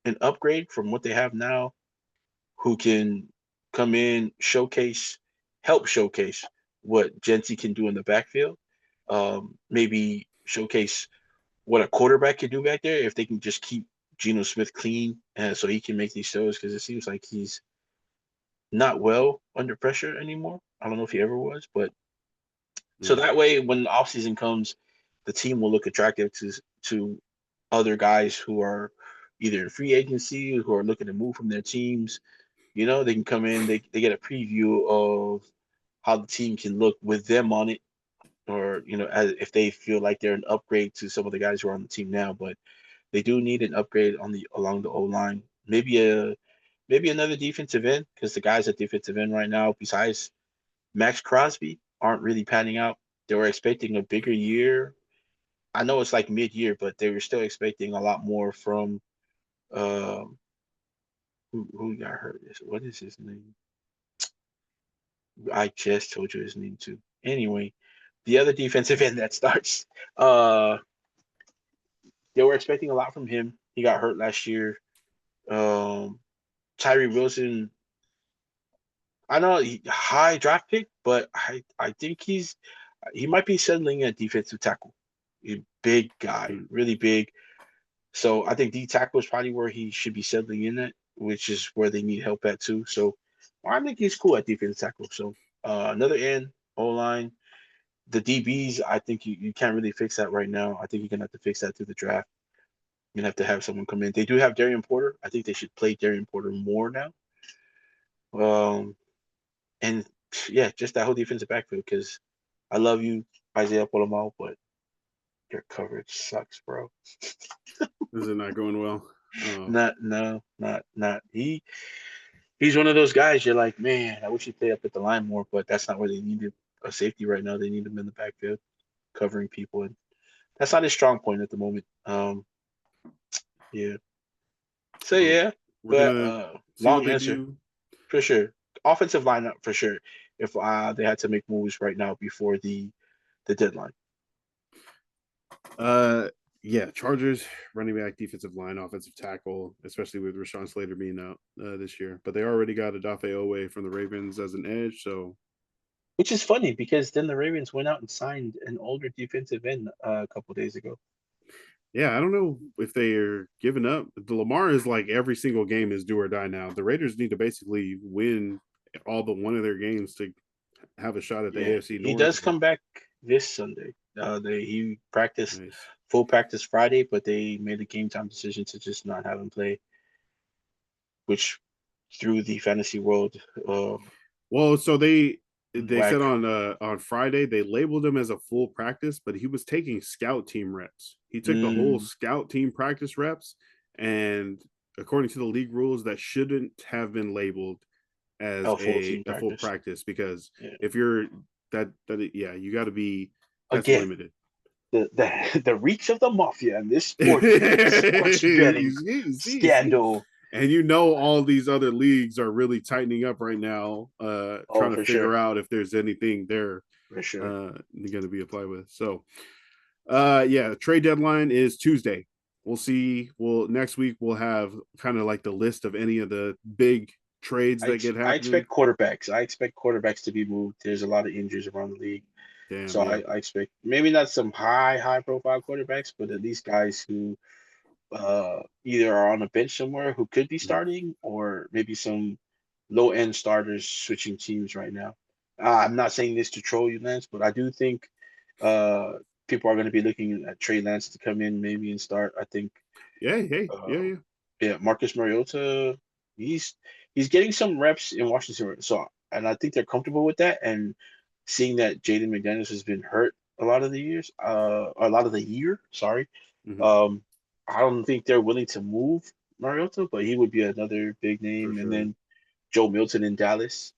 an upgrade from what they have now, who can come in, help showcase what Genty can do in the backfield. Maybe showcase what a quarterback can do back there if they can just keep Geno Smith clean, and so he can make these throws because it seems like he's not well under pressure anymore. I don't know if he ever was, but so Yeah. that way when the offseason comes, the team will look attractive to other guys who are either in free agency who are looking to move from their teams. They can come in, they get a preview of how the team can look with them on it, or if they feel like they're an upgrade to some of the guys who are on the team now. But they do need an upgrade along the O line. Maybe another defensive end because the guys at defensive end right now, besides Max Crosby, aren't really panning out. They were expecting a bigger year. I know it's like mid-year, but they were still expecting a lot more from um who got hurt. What is his name? I just told you his name too. Anyway, the other defensive end that starts, uh, they were expecting a lot from him. He got hurt last year. Um, Tyree Wilson, I know high draft pick, but I think he might be settling at defensive tackle. A big guy, Hmm. really big. So I think D tackle is probably where he should be settling in at, which is where they need help at too. So I think he's cool at defensive tackle. So another end, O line, the DBs. I think you can't really fix that right now. I think you're gonna have to fix that through the draft. You're gonna have to have someone come in. They do have Darian Porter. I think they should play Darian Porter more now. And yeah, just that whole defensive backfield because I love you, Isaiah Polamau, but your coverage sucks, bro. Is it not going well? Not no, not he's one of those guys you're like, man, I wish he'd play up at the line more, but that's not where they needed a safety right now. They need him in the backfield covering people, and that's not his strong point at the moment. Yeah. So Well, yeah, we're but gonna see what long they answer do. for sure. Offensive lineup for sure. If they had to make moves right now before the deadline. Uh, yeah, Chargers running back, defensive line, offensive tackle, especially with Rashawn Slater being out this year. But they already got Adafe Owe from the Ravens as an edge, so Which is funny because then the Ravens went out and signed an older defensive end a couple days ago. yeah, I don't know if they are giving up. The Lamar is like every single game is do or die now. The Raiders need to basically win all but one of their games to have a shot at the Yeah, AFC he North. does come back this Sunday. He practiced Nice. full practice Friday, but they made a game time decision to just not have him play, which threw the fantasy world uh, Well, so they whack. said on Friday they labeled him as a full practice, but he was taking scout team reps. He took the whole Mm, scout team practice reps, and according to the league rules, that shouldn't have been labeled as a full team a full practice. practice because Yeah. if you're yeah, you got to be that's Again, limited. the reach of the mafia and this sports betting you see, scandal. and all these other leagues are really tightening up right now, Oh, trying to for figure sure, out if there's anything they're for sure. going to be applied with. So, yeah, trade deadline is Tuesday. We'll see. Well, next week we'll have kind of like the list of any of the big trades that get I happening. expect quarterbacks. I expect quarterbacks to be moved. There's a lot of injuries around the league. Damn, So yeah. I expect maybe not some high profile quarterbacks, but at least guys who either are on a bench somewhere who could be Mm-hmm. starting, or maybe some low end starters switching teams right now. I'm not saying this to troll you, Lance, but I do think uh, people are going to be looking at Trey Lance to come in maybe and start. I think Yeah, hey, uh, yeah, yeah. yeah, Marcus Mariota, he's he's getting some reps in Washington, so and I think they're comfortable with that. And seeing that Jaden McDaniels has been hurt a lot of the years, a lot of the year, sorry, Mm-hmm. um, I don't think they're willing to move Mariota, but he would be another big For name. And sure. then Joe Milton in Dallas,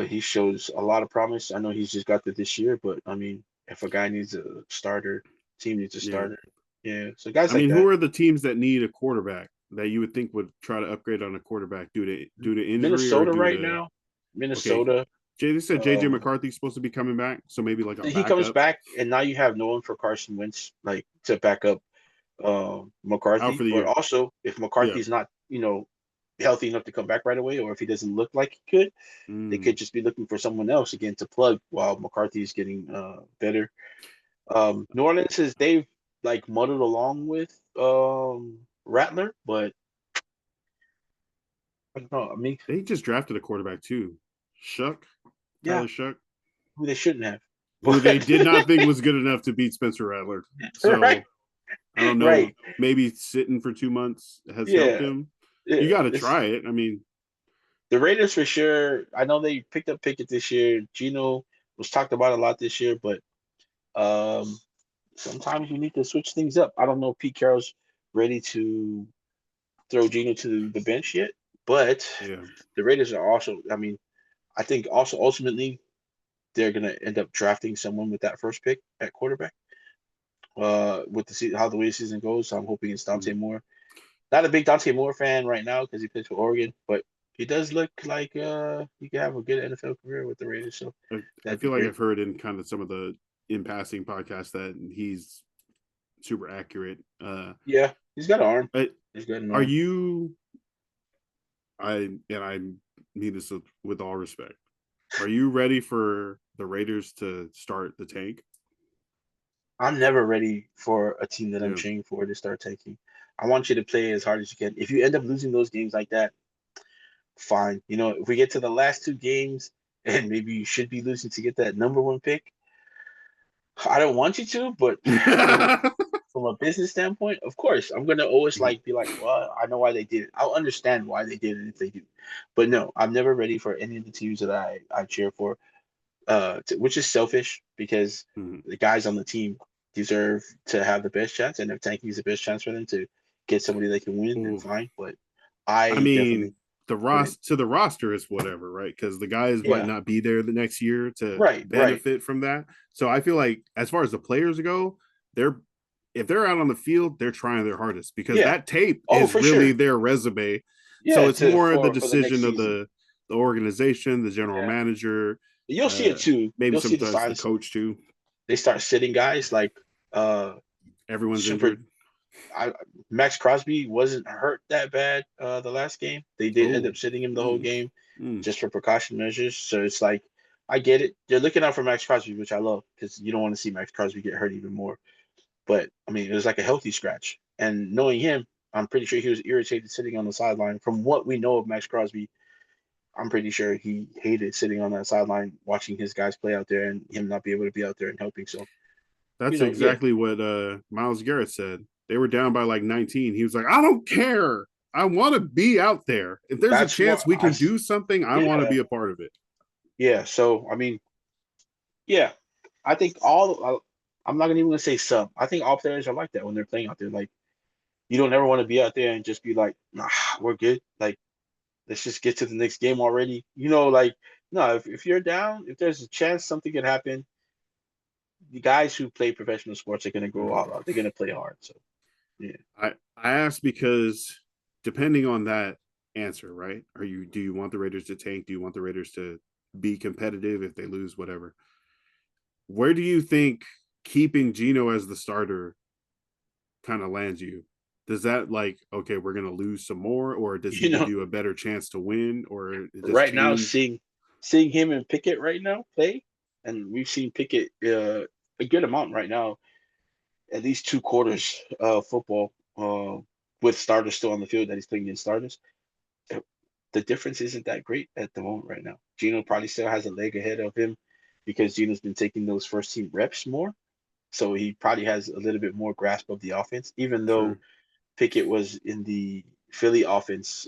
he shows a lot of promise. I know he's just got there this year, but I mean, if a guy needs a starter, team needs a Yeah. starter, yeah. So guys I like mean, who that. are the teams that need a quarterback that you would think would try to upgrade on a quarterback due to injury or Minnesota due right to now. okay? Minnesota. They said JJ Uh, McCarthy's supposed to be coming back, so maybe like a he comes backup back, and now you have no one for Carson Wentz, like to back up out McCarthy. for the But year. also, if Yeah. McCarthy's not, healthy enough to come back right away, or if he doesn't look like he could, they could Mm. just be looking for someone else again to plug while McCarthy is getting better. New Orleans is they've like muddled along with Rattler, but I don't know. I mean, They just drafted a quarterback too, Shuck, yeah, Tyler Shuck, who they shouldn't have, who they but did not think was good enough to beat Spencer Rattler. right, So I don't know. right, Maybe sitting for 2 months has helped yeah, him. You yeah. got to It's try it. I mean, the Raiders for sure. I know they picked up Pickett this year. Gino was talked about a lot this year, but um, sometimes you need to switch things up. I don't know if Pete Carroll's ready to throw Gino to the bench yet, but yeah, the Raiders are also. I mean, I think also ultimately they're gonna end up drafting someone with that first pick at quarterback. With how the way the season goes, so I'm hoping it's Dante mm. Moore. Not a big Dante Moore fan right now because he plays for Oregon, but he does look like he could have a good NFL career with the Raiders, so I that'd be feel like great. I've heard in kind of some of the in passing podcasts that he's super accurate. Yeah, he's got an arm. But He's got an are arm. you? I mean this with all respect. Are you ready for the Raiders to start the tank? I'm never ready for a team that I'm Yeah. cheering for to start taking. I want you to play as hard as you can. If you end up losing those games like that, fine. If we get to the last two games and maybe you should be losing to get that number one pick, I don't want you to, but from a business standpoint, of course, I'm gonna always Mhm. like be like, well, I know why they did it. I'll understand why they did it if they do. But no, I'm never ready for any of the teams that I cheer for. Which is selfish because Mhm. the guys on the team deserve to have the best chance, and if tanking is the best chance for them to get somebody that can win, then Ooh. fine. But I I definitely mean, wouldn't. the roster is whatever, right? Because the guys might Yeah, not be there the next year to right, right. benefit from that. So I feel like as far as the players go, they're if they're out on the field, they're trying their hardest because Yeah. that tape Oh, is for really sure. their resume. So Yeah, it's to more the for the next decision of season. the organization, the general Yeah, manager, you'll see it too. maybe You'll see the sometimes the signs. coach too. They start sitting guys like uh Everyone's super. injured. I Max Crosby wasn't hurt that bad the last game. They did end Oh, up sitting him the whole mm, game mm. just for precaution measures. So it's like I get it. They're looking out for Max Crosby, which I love because you don't want to see Max Crosby get hurt even more. But I mean, it was like a healthy scratch. And knowing him, I'm pretty sure he was irritated sitting on the sideline. From what we know of Max Crosby, I'm pretty sure he hated sitting on that sideline watching his guys play out there and him not be able to be out there and helping. So, That's yeah, exactly what Miles Garrett said. They were down by like 19. He was like, I don't care. I want to be out there. If there's a that's what chance we can do something, I want to yeah, be a part of it. yeah. So, I mean, yeah, I think I'm not even gonna say some. I think all players are like that when they're playing out there. Like, you don't ever want to be out there and just be like, nah, we're good. Like, let's just get to the next game already. Like, no, if you're down, if there's a chance something could happen, the guys who play professional sports are going to go Mhm. all out. They're going to play hard. So yeah, I asked because depending on that answer, right? Do you want the Raiders to tank? Do you want the Raiders to be competitive if they lose, whatever? Where do you think keeping Gino as the starter kind of lands you? Does that like, okay, we're gonna lose some more, or does he you give know, you a better chance to win, or it just right now change? seeing him and Pickett right now play, and we've seen Pickett a good amount right now, at least 2 quarters of football with starters still on the field that he's playing against starters. uh, The difference isn't that great at the moment right now. Gino probably still has a leg ahead of him because Gino's been taking those first team reps more. So he probably has a little bit more grasp of the offense, even though Sure. Pickett was in the Philly offense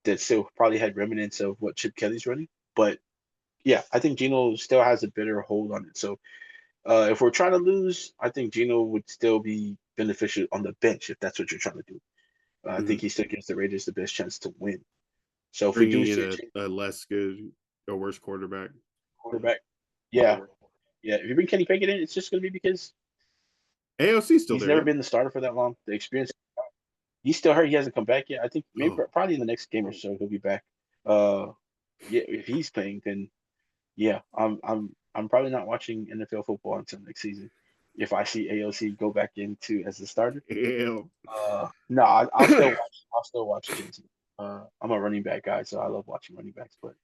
that still probably had remnants of what Chip Kelly's running. But yeah, I think Gino still has a better hold on it. So if we're trying to lose, I think Gino would still be beneficial on the bench if that's what you're trying to do. I Mm-hmm. think he still gives the Raiders the best chance to win. So if we do Bringing in see a change a less good or worse quarterback. quarterback, yeah, yeah. If you bring Kenny Pickett in, it's just going to be because AOC still he's there, never yeah. been the starter for that long. The experience, he's still hurt. He hasn't come back yet. I think maybe Oh, probably in the next game or so he'll be back. Uh, yeah, if he's playing, then yeah, I'm probably not watching NFL football until next season. If I see AOC go back into as a starter, hell. no, I'll still watch. I'll still watch Jensen. I'm a running back guy, so I love watching running backs. But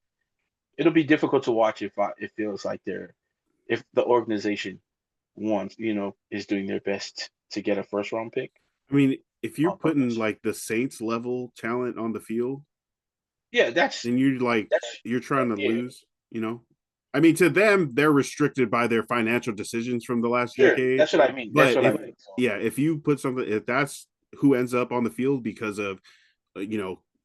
it'll be difficult to watch if it feels like if the organization wants is doing their best to get a first round pick I mean, if you're on putting purpose. like the Saints level talent on the field, Yeah, that's then that's you're trying to yeah, lose, you know? I mean, to them, they're restricted by their financial decisions from the last sure. decade. That's what I mean. That's But what I if mean. So yeah, if you put something if that's who ends up on the field because of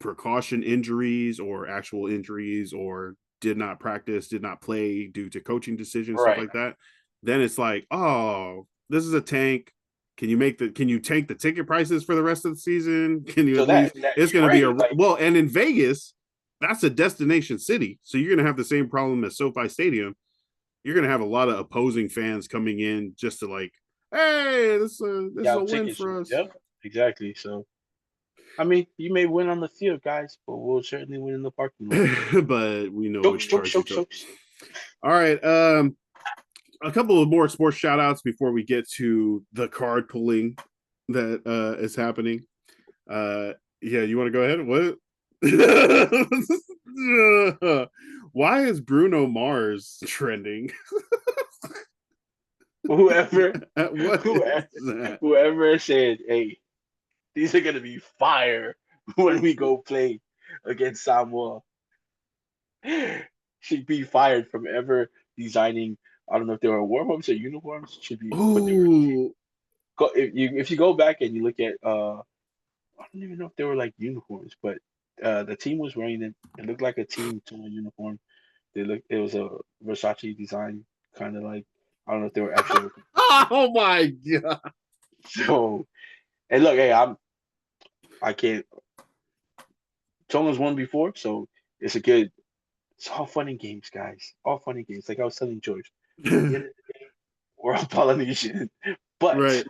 precaution injuries or actual injuries or did not practice, did not play due to coaching decisions, stuff right. like that, then it's like, oh, this is a tank. Can you tank the ticket prices for the rest of the season? Can you So at least that it's you're gonna be right. Like well, and in Vegas, that's a destination city. So you're gonna have the same problem as SoFi Stadium. You're gonna have a lot of opposing fans coming in just to like, hey, this is yeah, a win tickets. for us. Yep, exactly. So I mean, you may win on the field, guys, but we'll certainly win in the parking lot. But we know Jokes, which jokes, cars you jokes, took. jokes. All right. A couple of more sports shout outs before we get to the card pulling that is happening. Uh yeah, you want to go ahead? What? Why is Bruno Mars trending? Whoever, What whoever, is that? whoever said, "Hey, these are gonna be fire when we go play against Samoa," should be fired from ever designing. I don't know if they were warm ups or uniforms. Should be put to Oh, if you go back and you look at I don't even know if they were like uniforms, but the team was wearing it. It looked like a team Tonga uniform. It was a Versace design, kind of like I don't know if they were actual. Oh my god! So and look, hey, I can't. Tonga's won before, so it's a good. It's all fun and games, guys. All fun and games. Like I was telling George, at the end of the day, we're all Polynesian, but Right,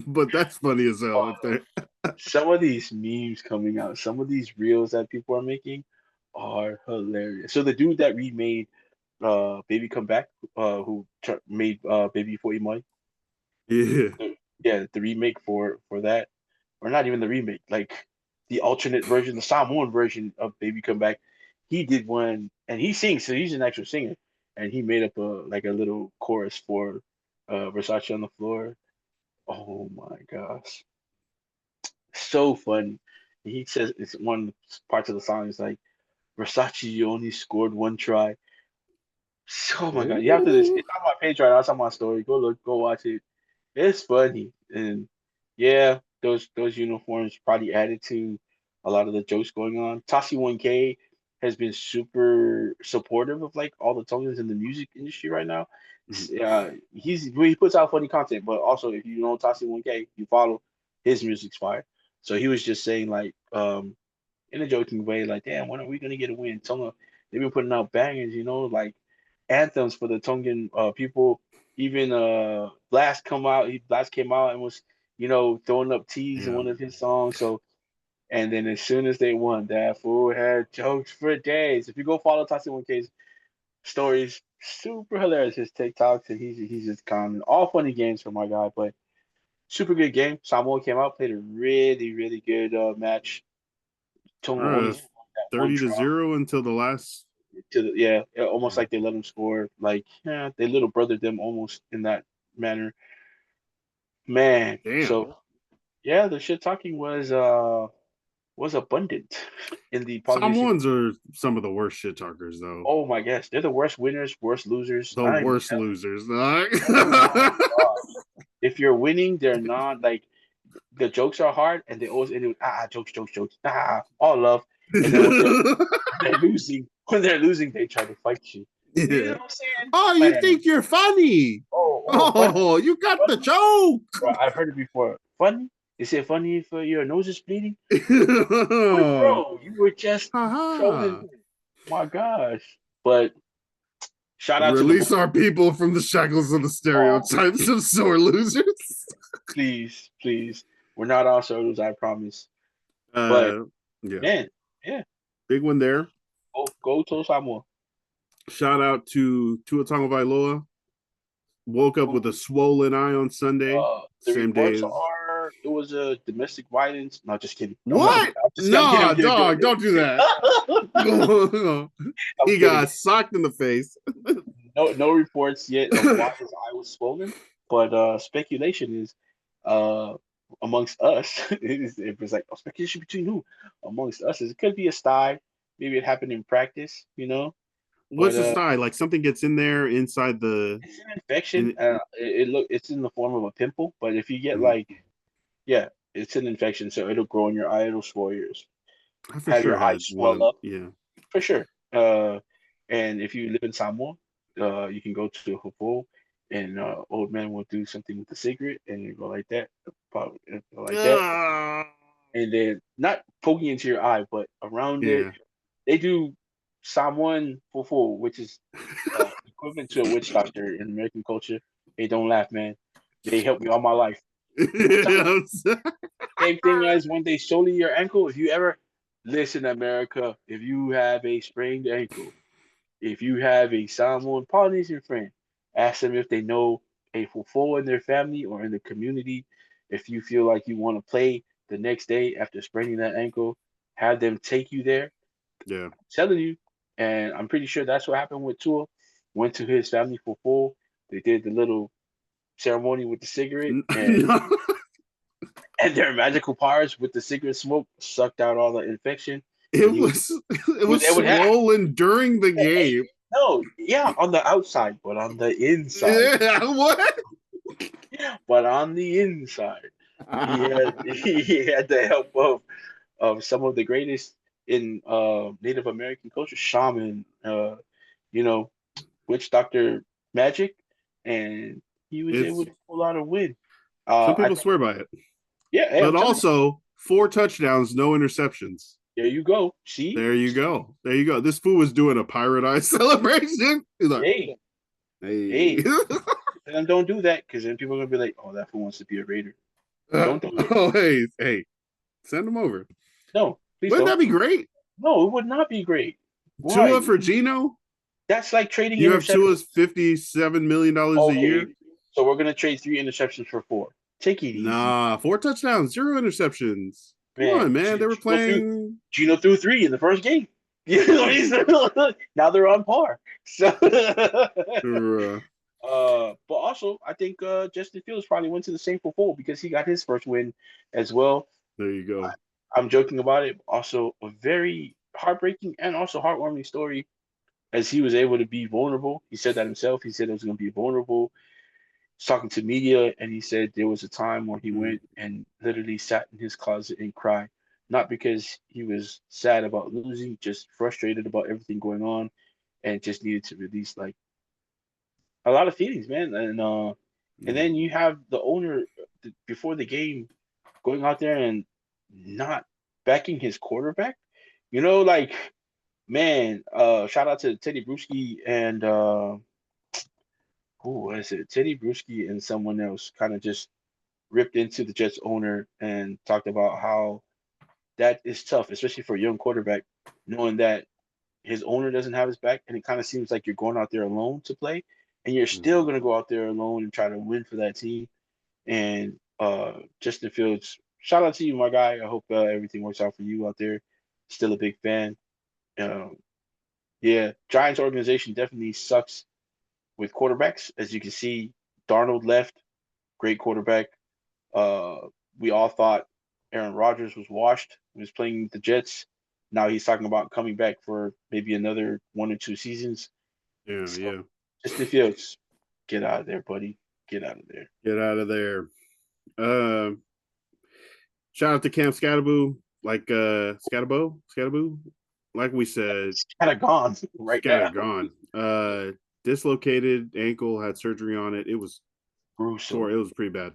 but that's funny as hell. If uh, they some of these memes coming out, some of these reels that people are making are hilarious. So the dude that remade Baby Come Back, made Baby for Imoy, yeah, yeah, the remake for that, or not even the remake, like the alternate version, the Samoan version of Baby Come Back. He did one, and he sings, so he's an actual singer, and he made up a little chorus for Versace on the Floor. Oh my gosh, so funny. He says it's one of the parts of the song is like Versace, you only scored one try. Oh my god, you have to. It's oh on my page right now. It's on my story. Go look, go watch it. It's funny, and yeah, those uniforms probably added to a lot of the jokes going on. Tasi 1K has been super supportive of like all the Tongans in the music industry right now. He puts out funny content, but also if you know Tasi 1K, you follow his music's fire. So he was just saying like in a joking way, like, damn, when are we gonna get a win? Tonga, they've been putting out bangers, like anthems for the Tongan people. Even Blast came out and was, throwing up T's in yeah. one of his songs. So and then as soon as they won, that fool had jokes for days. If you go follow Tasi 1K's stories, super hilarious. His TikToks and he's just calm. All funny games for my guy, but super good game. Samoa came out, played a really, really good match. Tonga only Uh, scored that one 30 to try. 0 until the last. Yeah, almost like they let him score. Like, yeah, they little brothered them almost in that manner. Man, Damn, so yeah, the shit talking was abundant in the Polynesian. Samoans are some of the worst shit talkers, though. Oh my gosh, they're the worst winners, worst losers. The I don't even worst tell. losers, dog. Oh my god! If you're winning, they're not like the jokes are hard, and they always end with jokes, jokes, jokes, all love. And then when they're losing, they try to fight you. You know Yeah. what I'm saying? Oh, you Man, think you're funny? funny, Oh, you got the funny. joke. Bro, I've heard it before. Funny? Is it funny if your nose is bleeding? But bro, you were just trolling. Haha. My gosh. But shout out to the boy. Release our people from the shackles of the Oh, stereotypes of sore losers. please, please. We're not all shoulders, I promise. But Uh, yeah, man, yeah, big one there. go to Samoa. Shout out to Tua Tagovailoa. Woke up with a swollen eye on Sunday, The same day reports as. are it was a domestic violence. No, just kidding. What? I'm kidding. No, dog, don't do that. I'm He kidding. got socked in the face. No reports yet of why his eye was swollen, but speculation is uh amongst us. It was like speculation between who? Amongst us is it could be a sty. Maybe it happened in practice, But What's the style? Like something gets in there inside the. it's an infection. In, It's in the form of a pimple, but if you get Mhm. like yeah, it's an infection, so it'll grow in your eye. It'll swell yours, I for have sure your eyes had swell one. up Yeah, for sure. And if you live in Samoa, you can go to Hopo, and old man will do something with the cigarette, and you go like that, probably go like that, and then not poking into your eye, but around it. yeah. They do Samoan fufu, which is equivalent to a witch doctor in American culture. Hey, don't laugh, man. They helped me all my life. I'm telling you, same thing as when they shoulder your ankle. If you ever listen, America, if you have a sprained ankle, if you have a Samoan Polynesian friend, ask them if they know a fufu in their family or in the community. If you feel like you want to play the next day after spraining that ankle, have them take you there. Yeah. I'm telling you, and I'm pretty sure that's what happened with Tua. Went to his family fufu. They did the little ceremony with the cigarette, and No, and their magical powers with the cigarette smoke sucked out all the infection, it and he was was it was it would have swollen during the game. no, yeah, on the outside, but on the inside, Yeah, what? but on the inside, he had the help of some of the greatest in Native American culture, shaman, you know, witch doctor magic, and he was able It's to pull out a win. some I people think, swear by it, yeah, hey, I'm but telling you, also 4 touchdowns, no interceptions. there you go. See, There you go. There you go. This fool was doing a Pirate Eye celebration. He's like, hey, hey. hey, then don't do that because then people are gonna be like, oh, that fool wants to be a Raider. Don't do it. Oh, hey, hey, send him over. No, please Wouldn't don't. that be great? No, it would not be great. Tua Why? for Geno? That's like trading You have interceptions. Tua's $57 million a Okay, year? so we're gonna trade 3 interceptions for 4. Take it easy, Nah, 4 touchdowns, 0 interceptions. Come on, man. man. They were playing. Gino threw 3 in the first game. You know, now they're on par. So, Uh, but also I think Justin Fields probably went to the same for 4 because he got his first win as well. there you I, go. I'm joking about it. Also, a very heartbreaking and also heartwarming story as he was able to be vulnerable. He said that himself. He said it was going to be vulnerable. He's talking to media, and he said there was a time where he Mm, went and literally sat in his closet and cried, not because he was sad about losing, just frustrated about everything going on, and just needed to release like a lot of feelings, man. And yeah. then you have the owner before the game going out there and not backing his quarterback. You know, like man, shout out to Teddy Bruschi and who was it? Teddy Bruschi and someone else kind of just ripped into the Jets owner and talked about how that is tough, especially for a young quarterback, knowing that his owner doesn't have his back, and it kind of seems like you're going out there alone to play, and you're still Mhm. going to go out there alone and try to win for that team. And Justin Fields, shout out to you, my guy. I hope everything works out for you out there. Still a big fan. Um, yeah, Giants organization definitely sucks with quarterbacks. As you can see, Darnold left, great quarterback. Uh, we all thought Aaron Rodgers was washed. He was playing the Jets. Now he's talking about coming back for maybe another 1 or 2 seasons. Yeah, So yeah. Justin Fields, get out of there, buddy. Get out of there. Get out of there. Uh, Shout out to Cam Scatterboo, like Scatterboo. Like we said, It's kind of gone right Scatter now. gone. Dislocated ankle, had surgery on it. It was Gruesome. tore. It was pretty bad.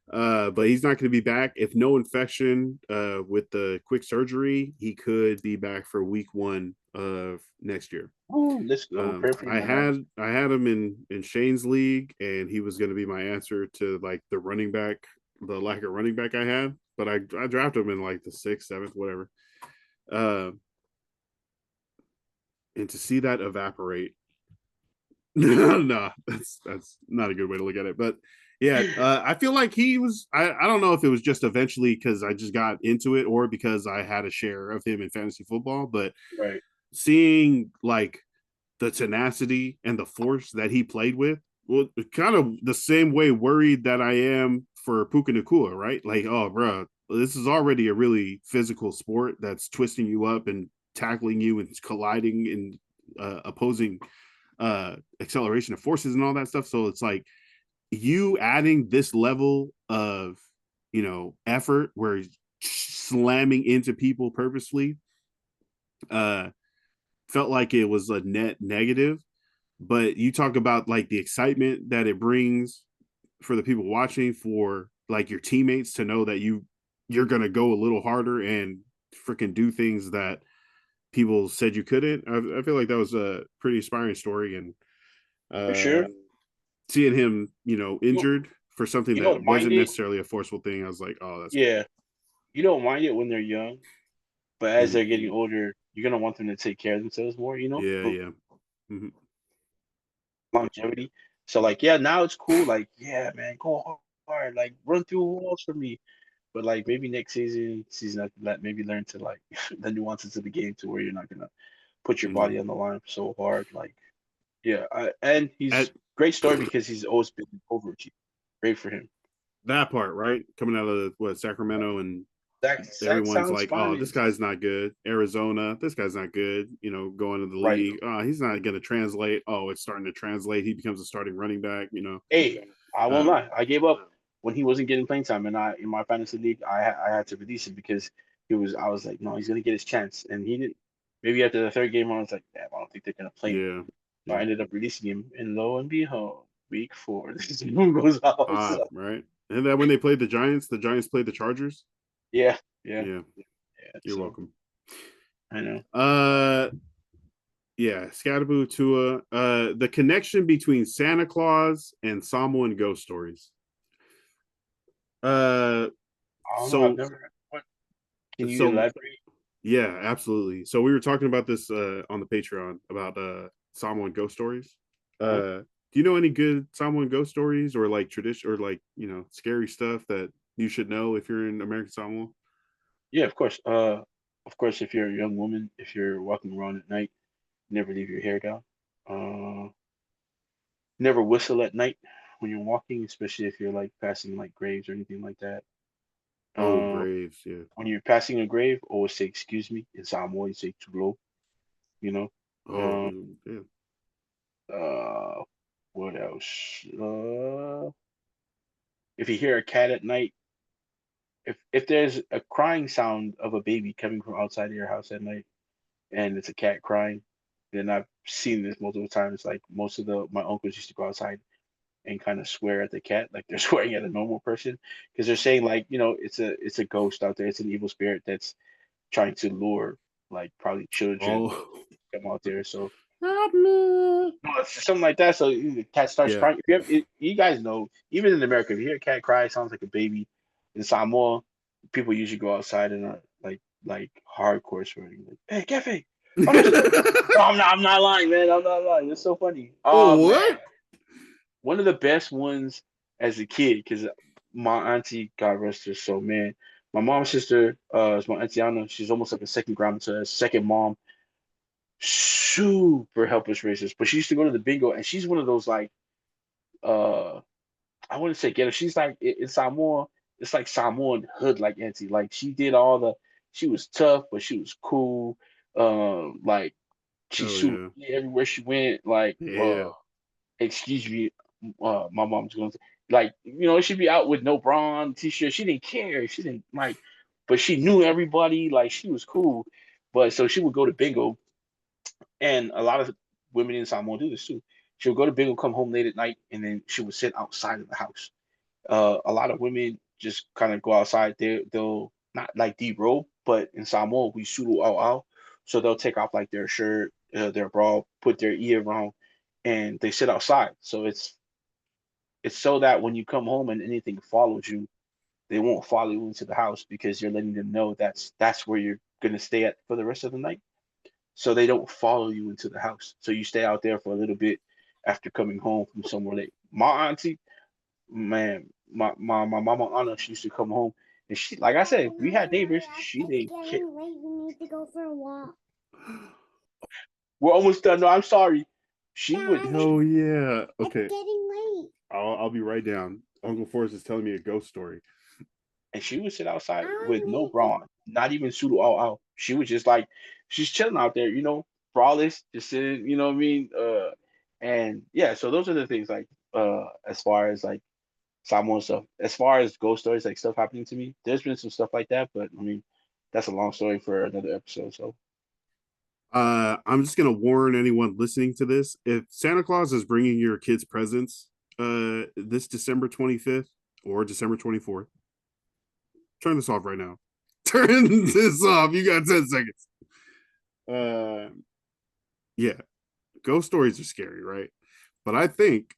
But he's not going to be back. If no infection with the quick surgery, he could be back for week 1 of next year. Ooh, let's go. Pray for you, I my guy. had I had him in Shane's league, and he was going to be my answer to like the running back, the lack of running back I had. But I drafted him in like the 6th, 7th, whatever. Uh, and to see that evaporate, no, that's not a good way to look at it. But yeah, I feel like he was. I don't know if it was just eventually because I just got into it, or because I had a share of him in fantasy football. But Right. seeing like the tenacity and the force that he played with, well, kind of the same way worried that I am for Puka Nakua, right? Like, oh, bro, this is already a really physical sport that's twisting you up and tackling you and colliding and opposing acceleration of forces and all that stuff. So it's like you adding this level of, effort where he's slamming into people purposely, uh, felt like it was a net negative. But you talk about like the excitement that it brings for the people watching, for like your teammates to know that you're gonna go a little harder and freaking do things that people said you couldn't. I feel like that was a pretty inspiring story, and For sure. uh, seeing him, You injured for something you that don't mind wasn't it. necessarily a forceful thing, I was like, oh, that's cool. Yeah. You don't mind it when they're young, but as they're Mm-hmm. getting older, you're gonna want them to take care of themselves more, Yeah, for yeah. Mm-hmm. longevity. So like, yeah, now it's cool. Like, yeah, man, go hard, like run through walls for me. But like maybe next season after that, maybe learn to like the nuances of the game to where you're not gonna put your Yeah. body on the line so hard. Like, yeah, and At he's great story because he's always been overachieving. Great for him. that part, right? Coming out of Sacramento, and That everyone's sounds like, "Oh, this fine. guy's not good." Arizona, this guy's not good. Going to the Right. league, oh, he's not going to translate. Oh, it's starting to translate. He becomes a starting running back. Hey, I won't lie. I gave up when he wasn't getting playing time, and I in my fantasy league, I had to release him because he was. I was like, no, he's gonna get his chance, and he didn't. Maybe after the third game, I was like, damn, I don't think they're gonna play him. Yeah, So I yeah. ended up releasing him, and lo and behold, week 4, this moon goes out. So, Right. And then when they played the Giants played the Chargers. yeah, yeah, Yeah, yeah. you're So welcome. I know. Yeah, Scatterboo Tua. The connection between Santa Claus and Samoan ghost stories. Uh, I don't know. I've so never. What can you so elaborate? yeah, absolutely. So we were talking about this on the Patreon about Samoan ghost stories. Uh-huh. Do you know any good Samoan ghost stories or like tradition or like scary stuff that you should know if you're in American Samoa? Yeah, of course. Of course, if you're a young woman, if you're walking around at night, never leave your hair down. Uh, Never whistle at night when you're walking, especially if you're like passing like graves or anything like that. Oh, Uh, graves, yeah. when you're passing a grave, always say excuse me. In Samoa, you say too low. You know. Oh, yeah. Uh, what else? If you hear a cat at night, if there's a crying sound of a baby coming from outside of your house at night, and it's a cat crying, then I've seen this multiple times. Like most of the my uncles used to go outside and kind of swear at the cat like they're swearing at a normal person because they're saying like it's a ghost out there, it's an evil spirit that's trying to lure like probably children Oh, to come out there. So not me. no, it's something like that. So the cat starts Yeah. crying. If you, you guys know, even in America, if you hear a cat cry, it sounds like a baby. In Samoa, people usually go outside and are like hardcore swearing, like, "Hey, Cafe, I'm not." No, I'm not lying, man. I'm not lying. It's so funny. Oh Oh, man, what? one of the best ones as a kid, because my auntie, God rest her soul, man. My mom's sister is my auntie Anna. She's almost like a second grandma to us, second mom. Super helpless racist, but she used to go to the bingo, and she's one of those like uh I wouldn't say ghetto. She's like in Samoa. It's like Samoan hood like auntie. Like she did all the. She was tough, but she was cool. Like she Oh suited yeah. everywhere she went. Like Yeah. excuse me, my mom's going to like she'd be out with no bra on, t-shirt. She didn't care. She didn't like, but she knew everybody. Like she was cool. But so she would go to bingo, and a lot of women in Samoa do this too. She would go to bingo, come home late at night, and then she would sit outside of the house. A lot of women just kind of go outside. They'll not like derobe, but in Samoa we suru au au, so they'll take off like their shirt, their bra, put their ear around, and they sit outside. So it's so that when you come home and anything follows you, they won't follow you into the house because you're letting them know that's where you're gonna stay at for the rest of the night. So they don't follow you into the house. So you stay out there for a little bit after coming home from somewhere late. My auntie, man, my mama Anna, she used to come home and she, like I said, we had neighbors. She It's didn't care. getting late. We need to go for a walk. We're almost done. No, I'm sorry. She would, Dad, Oh yeah. it's Okay. getting late. I'll be right down. Uncle Forrest is telling me a ghost story. and she would sit outside I with no need bra on, not even suit all out. She was just like, she's chilling out there, braless, just sitting, you know what I mean? And yeah, so those are the things like, as far as like Samoan stuff, as far as ghost stories, like stuff happening to me, there's been some stuff like that, but I mean, that's a long story for another episode. So I'm just gonna warn anyone listening to this: if Santa Claus is bringing your kids presents, this December 25th or December 24th, turn this off right now. Turn this off. You got 10 seconds. Uh, yeah, ghost stories are scary, right? But I think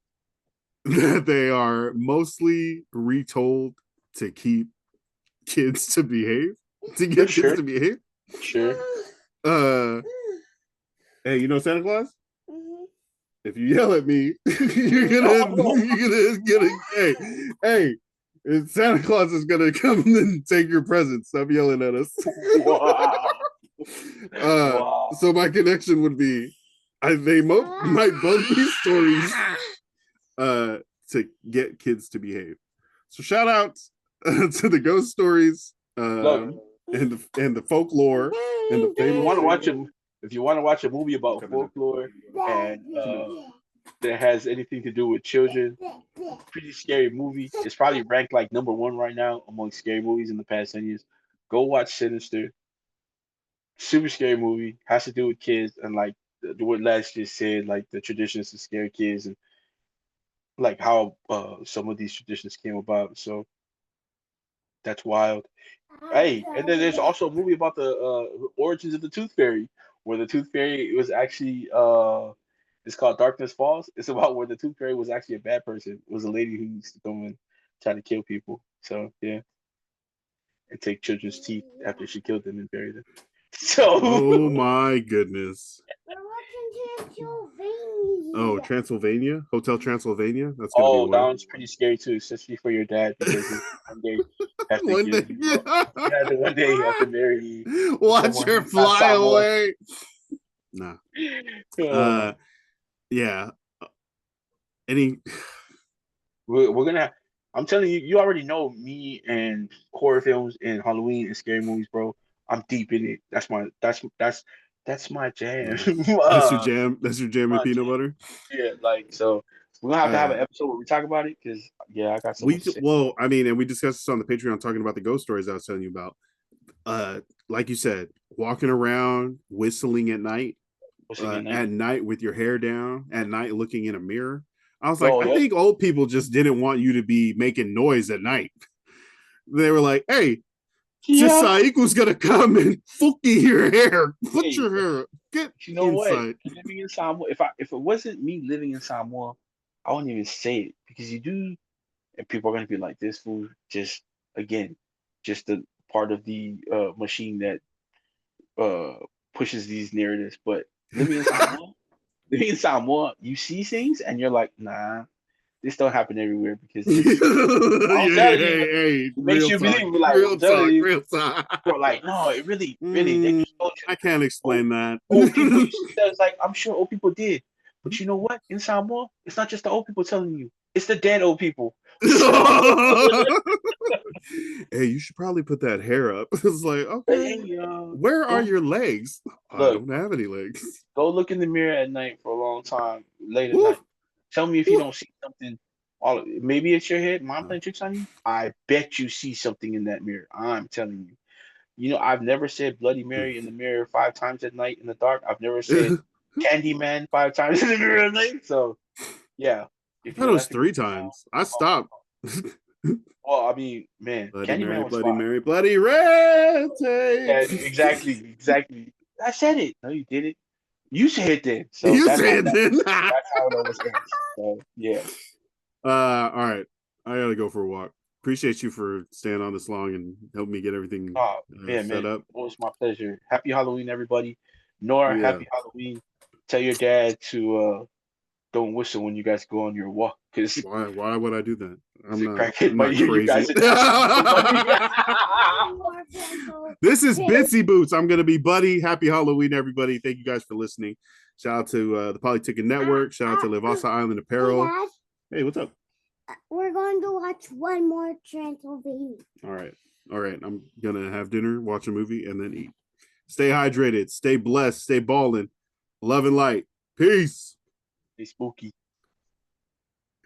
that they are mostly retold to keep kids to behave, to for get kids sure, to behave. sure. Uh, hey, you know Santa Claus? Mhm. If you yell at me, you're gonna get a hey. Santa Claus is gonna come and take your presents. Stop yelling at us. Wow, uh, wow. so my connection would be, they might both be stories uh, to get kids to behave. So shout out to the ghost stories Look, and the folklore and the if you famous want to watch things. a if you want to watch a movie about Coming up. folklore and Coming up. that has anything to do with children. Pretty scary movie. It's probably ranked like #1 right now among scary movies in the past 10 years. Go watch Sinister. Super scary movie. Has to do with kids and like what Les just said, like the traditions to scare kids and like how some of these traditions came about. So that's wild. Hey, and then there's also a movie about the origins of the Tooth Fairy, where the Tooth Fairy was actually it's called Darkness Falls. It's about where the Tooth Fairy was actually a bad person. It was a lady who used to come and try to kill people. So yeah, and take children's teeth after she killed them and bury them. So Oh my goodness. We're watching Transylvania. Oh, Transylvania, Hotel Transylvania. That's gonna be oh, that wild. one's pretty scary too, especially for your dad because he one day has to One day, give you up. He has to one day have to marry watch someone her who's not fly Samoan. away. Nah. Uh, Yeah. Any we're gonna. I'm telling you, you already know me and horror films and Halloween and scary movies, bro. I'm deep in it. That's my jam. that's your jam. That's your jam and My peanut jam. butter. Yeah, like so. We're gonna have to have Uh an episode where we talk about it because yeah, I got so we much to say. well, I mean, and we discussed this on the Patreon talking about the ghost stories I was telling you about. Like you said, walking around whistling at night with your hair down, at night looking in a mirror. I was like, Oh I yeah, think old people just didn't want you to be making noise at night. They were like, hey, yeah. Chisaiku's gonna come and fuki your hair. Put Hey, your hair up. Get you know what? inside. Living in Samoa, if it wasn't me living in Samoa, I wouldn't even say it because you do, and people are gonna be like, "This fool just again, just the part of the machine that uh pushes these narratives." But living in Samoa, living in Samoa, you see things and you're like, "Nah, this don't happen everywhere because it's." I'm telling you, Hey, it makes real you talk, believe. Like I'm telling you, real talk. bro. Like no, it really, really, they just told you. I can't explain that. Old people used to tell us, like I'm sure old people did. But you know what? In Samoa, it's not just the old people telling you, it's the dead old people. Hey, you should probably put that hair up. It's like, okay, Hey, where are go your legs? I look, don't have any legs. go look in the mirror at night for a long time, late at Woo, night. Tell me if you woo. don't see something. Maybe it's your head, mom playing tricks on you. I bet you see something in that mirror. I'm telling you. You know, I've never said Bloody Mary in the mirror 5 times at night in the dark. I've never said Candyman 5 times in the mirror at night. So yeah, I if thought you're it was left to go 3 times. I oh, stopped. well, I mean, man, Bloody Mary, Candyman was Bloody fire. Mary, Bloody Red tape. Yeah, exactly, exactly. I said it. No, you didn't. You said it then. So You said then. that's how it always ends. So yeah. All right. I gotta go for a walk. Appreciate you for staying on this long and helping me get everything Oh yeah, set man. up. Always my pleasure. Happy Halloween, everybody. Nora, Yeah. happy Halloween. Tell your dad to don't whistle when you guys go on your walk because Why would I do that? the I'm crackhead might not hear you crazy. guys and ask you for money. This is Bitsy Boots. I'm gonna be Buddy. Happy Halloween, everybody. Thank you guys for listening. Shout out to the Polytickin Network. Shout out to Levasa Island Apparel. Dad, Hey, what's up? we're going to watch one more Transylvania. All right. All right. I'm gonna have dinner, watch a movie, and then eat. Stay hydrated, stay blessed, stay balling. Love and light. Peace. They spooky.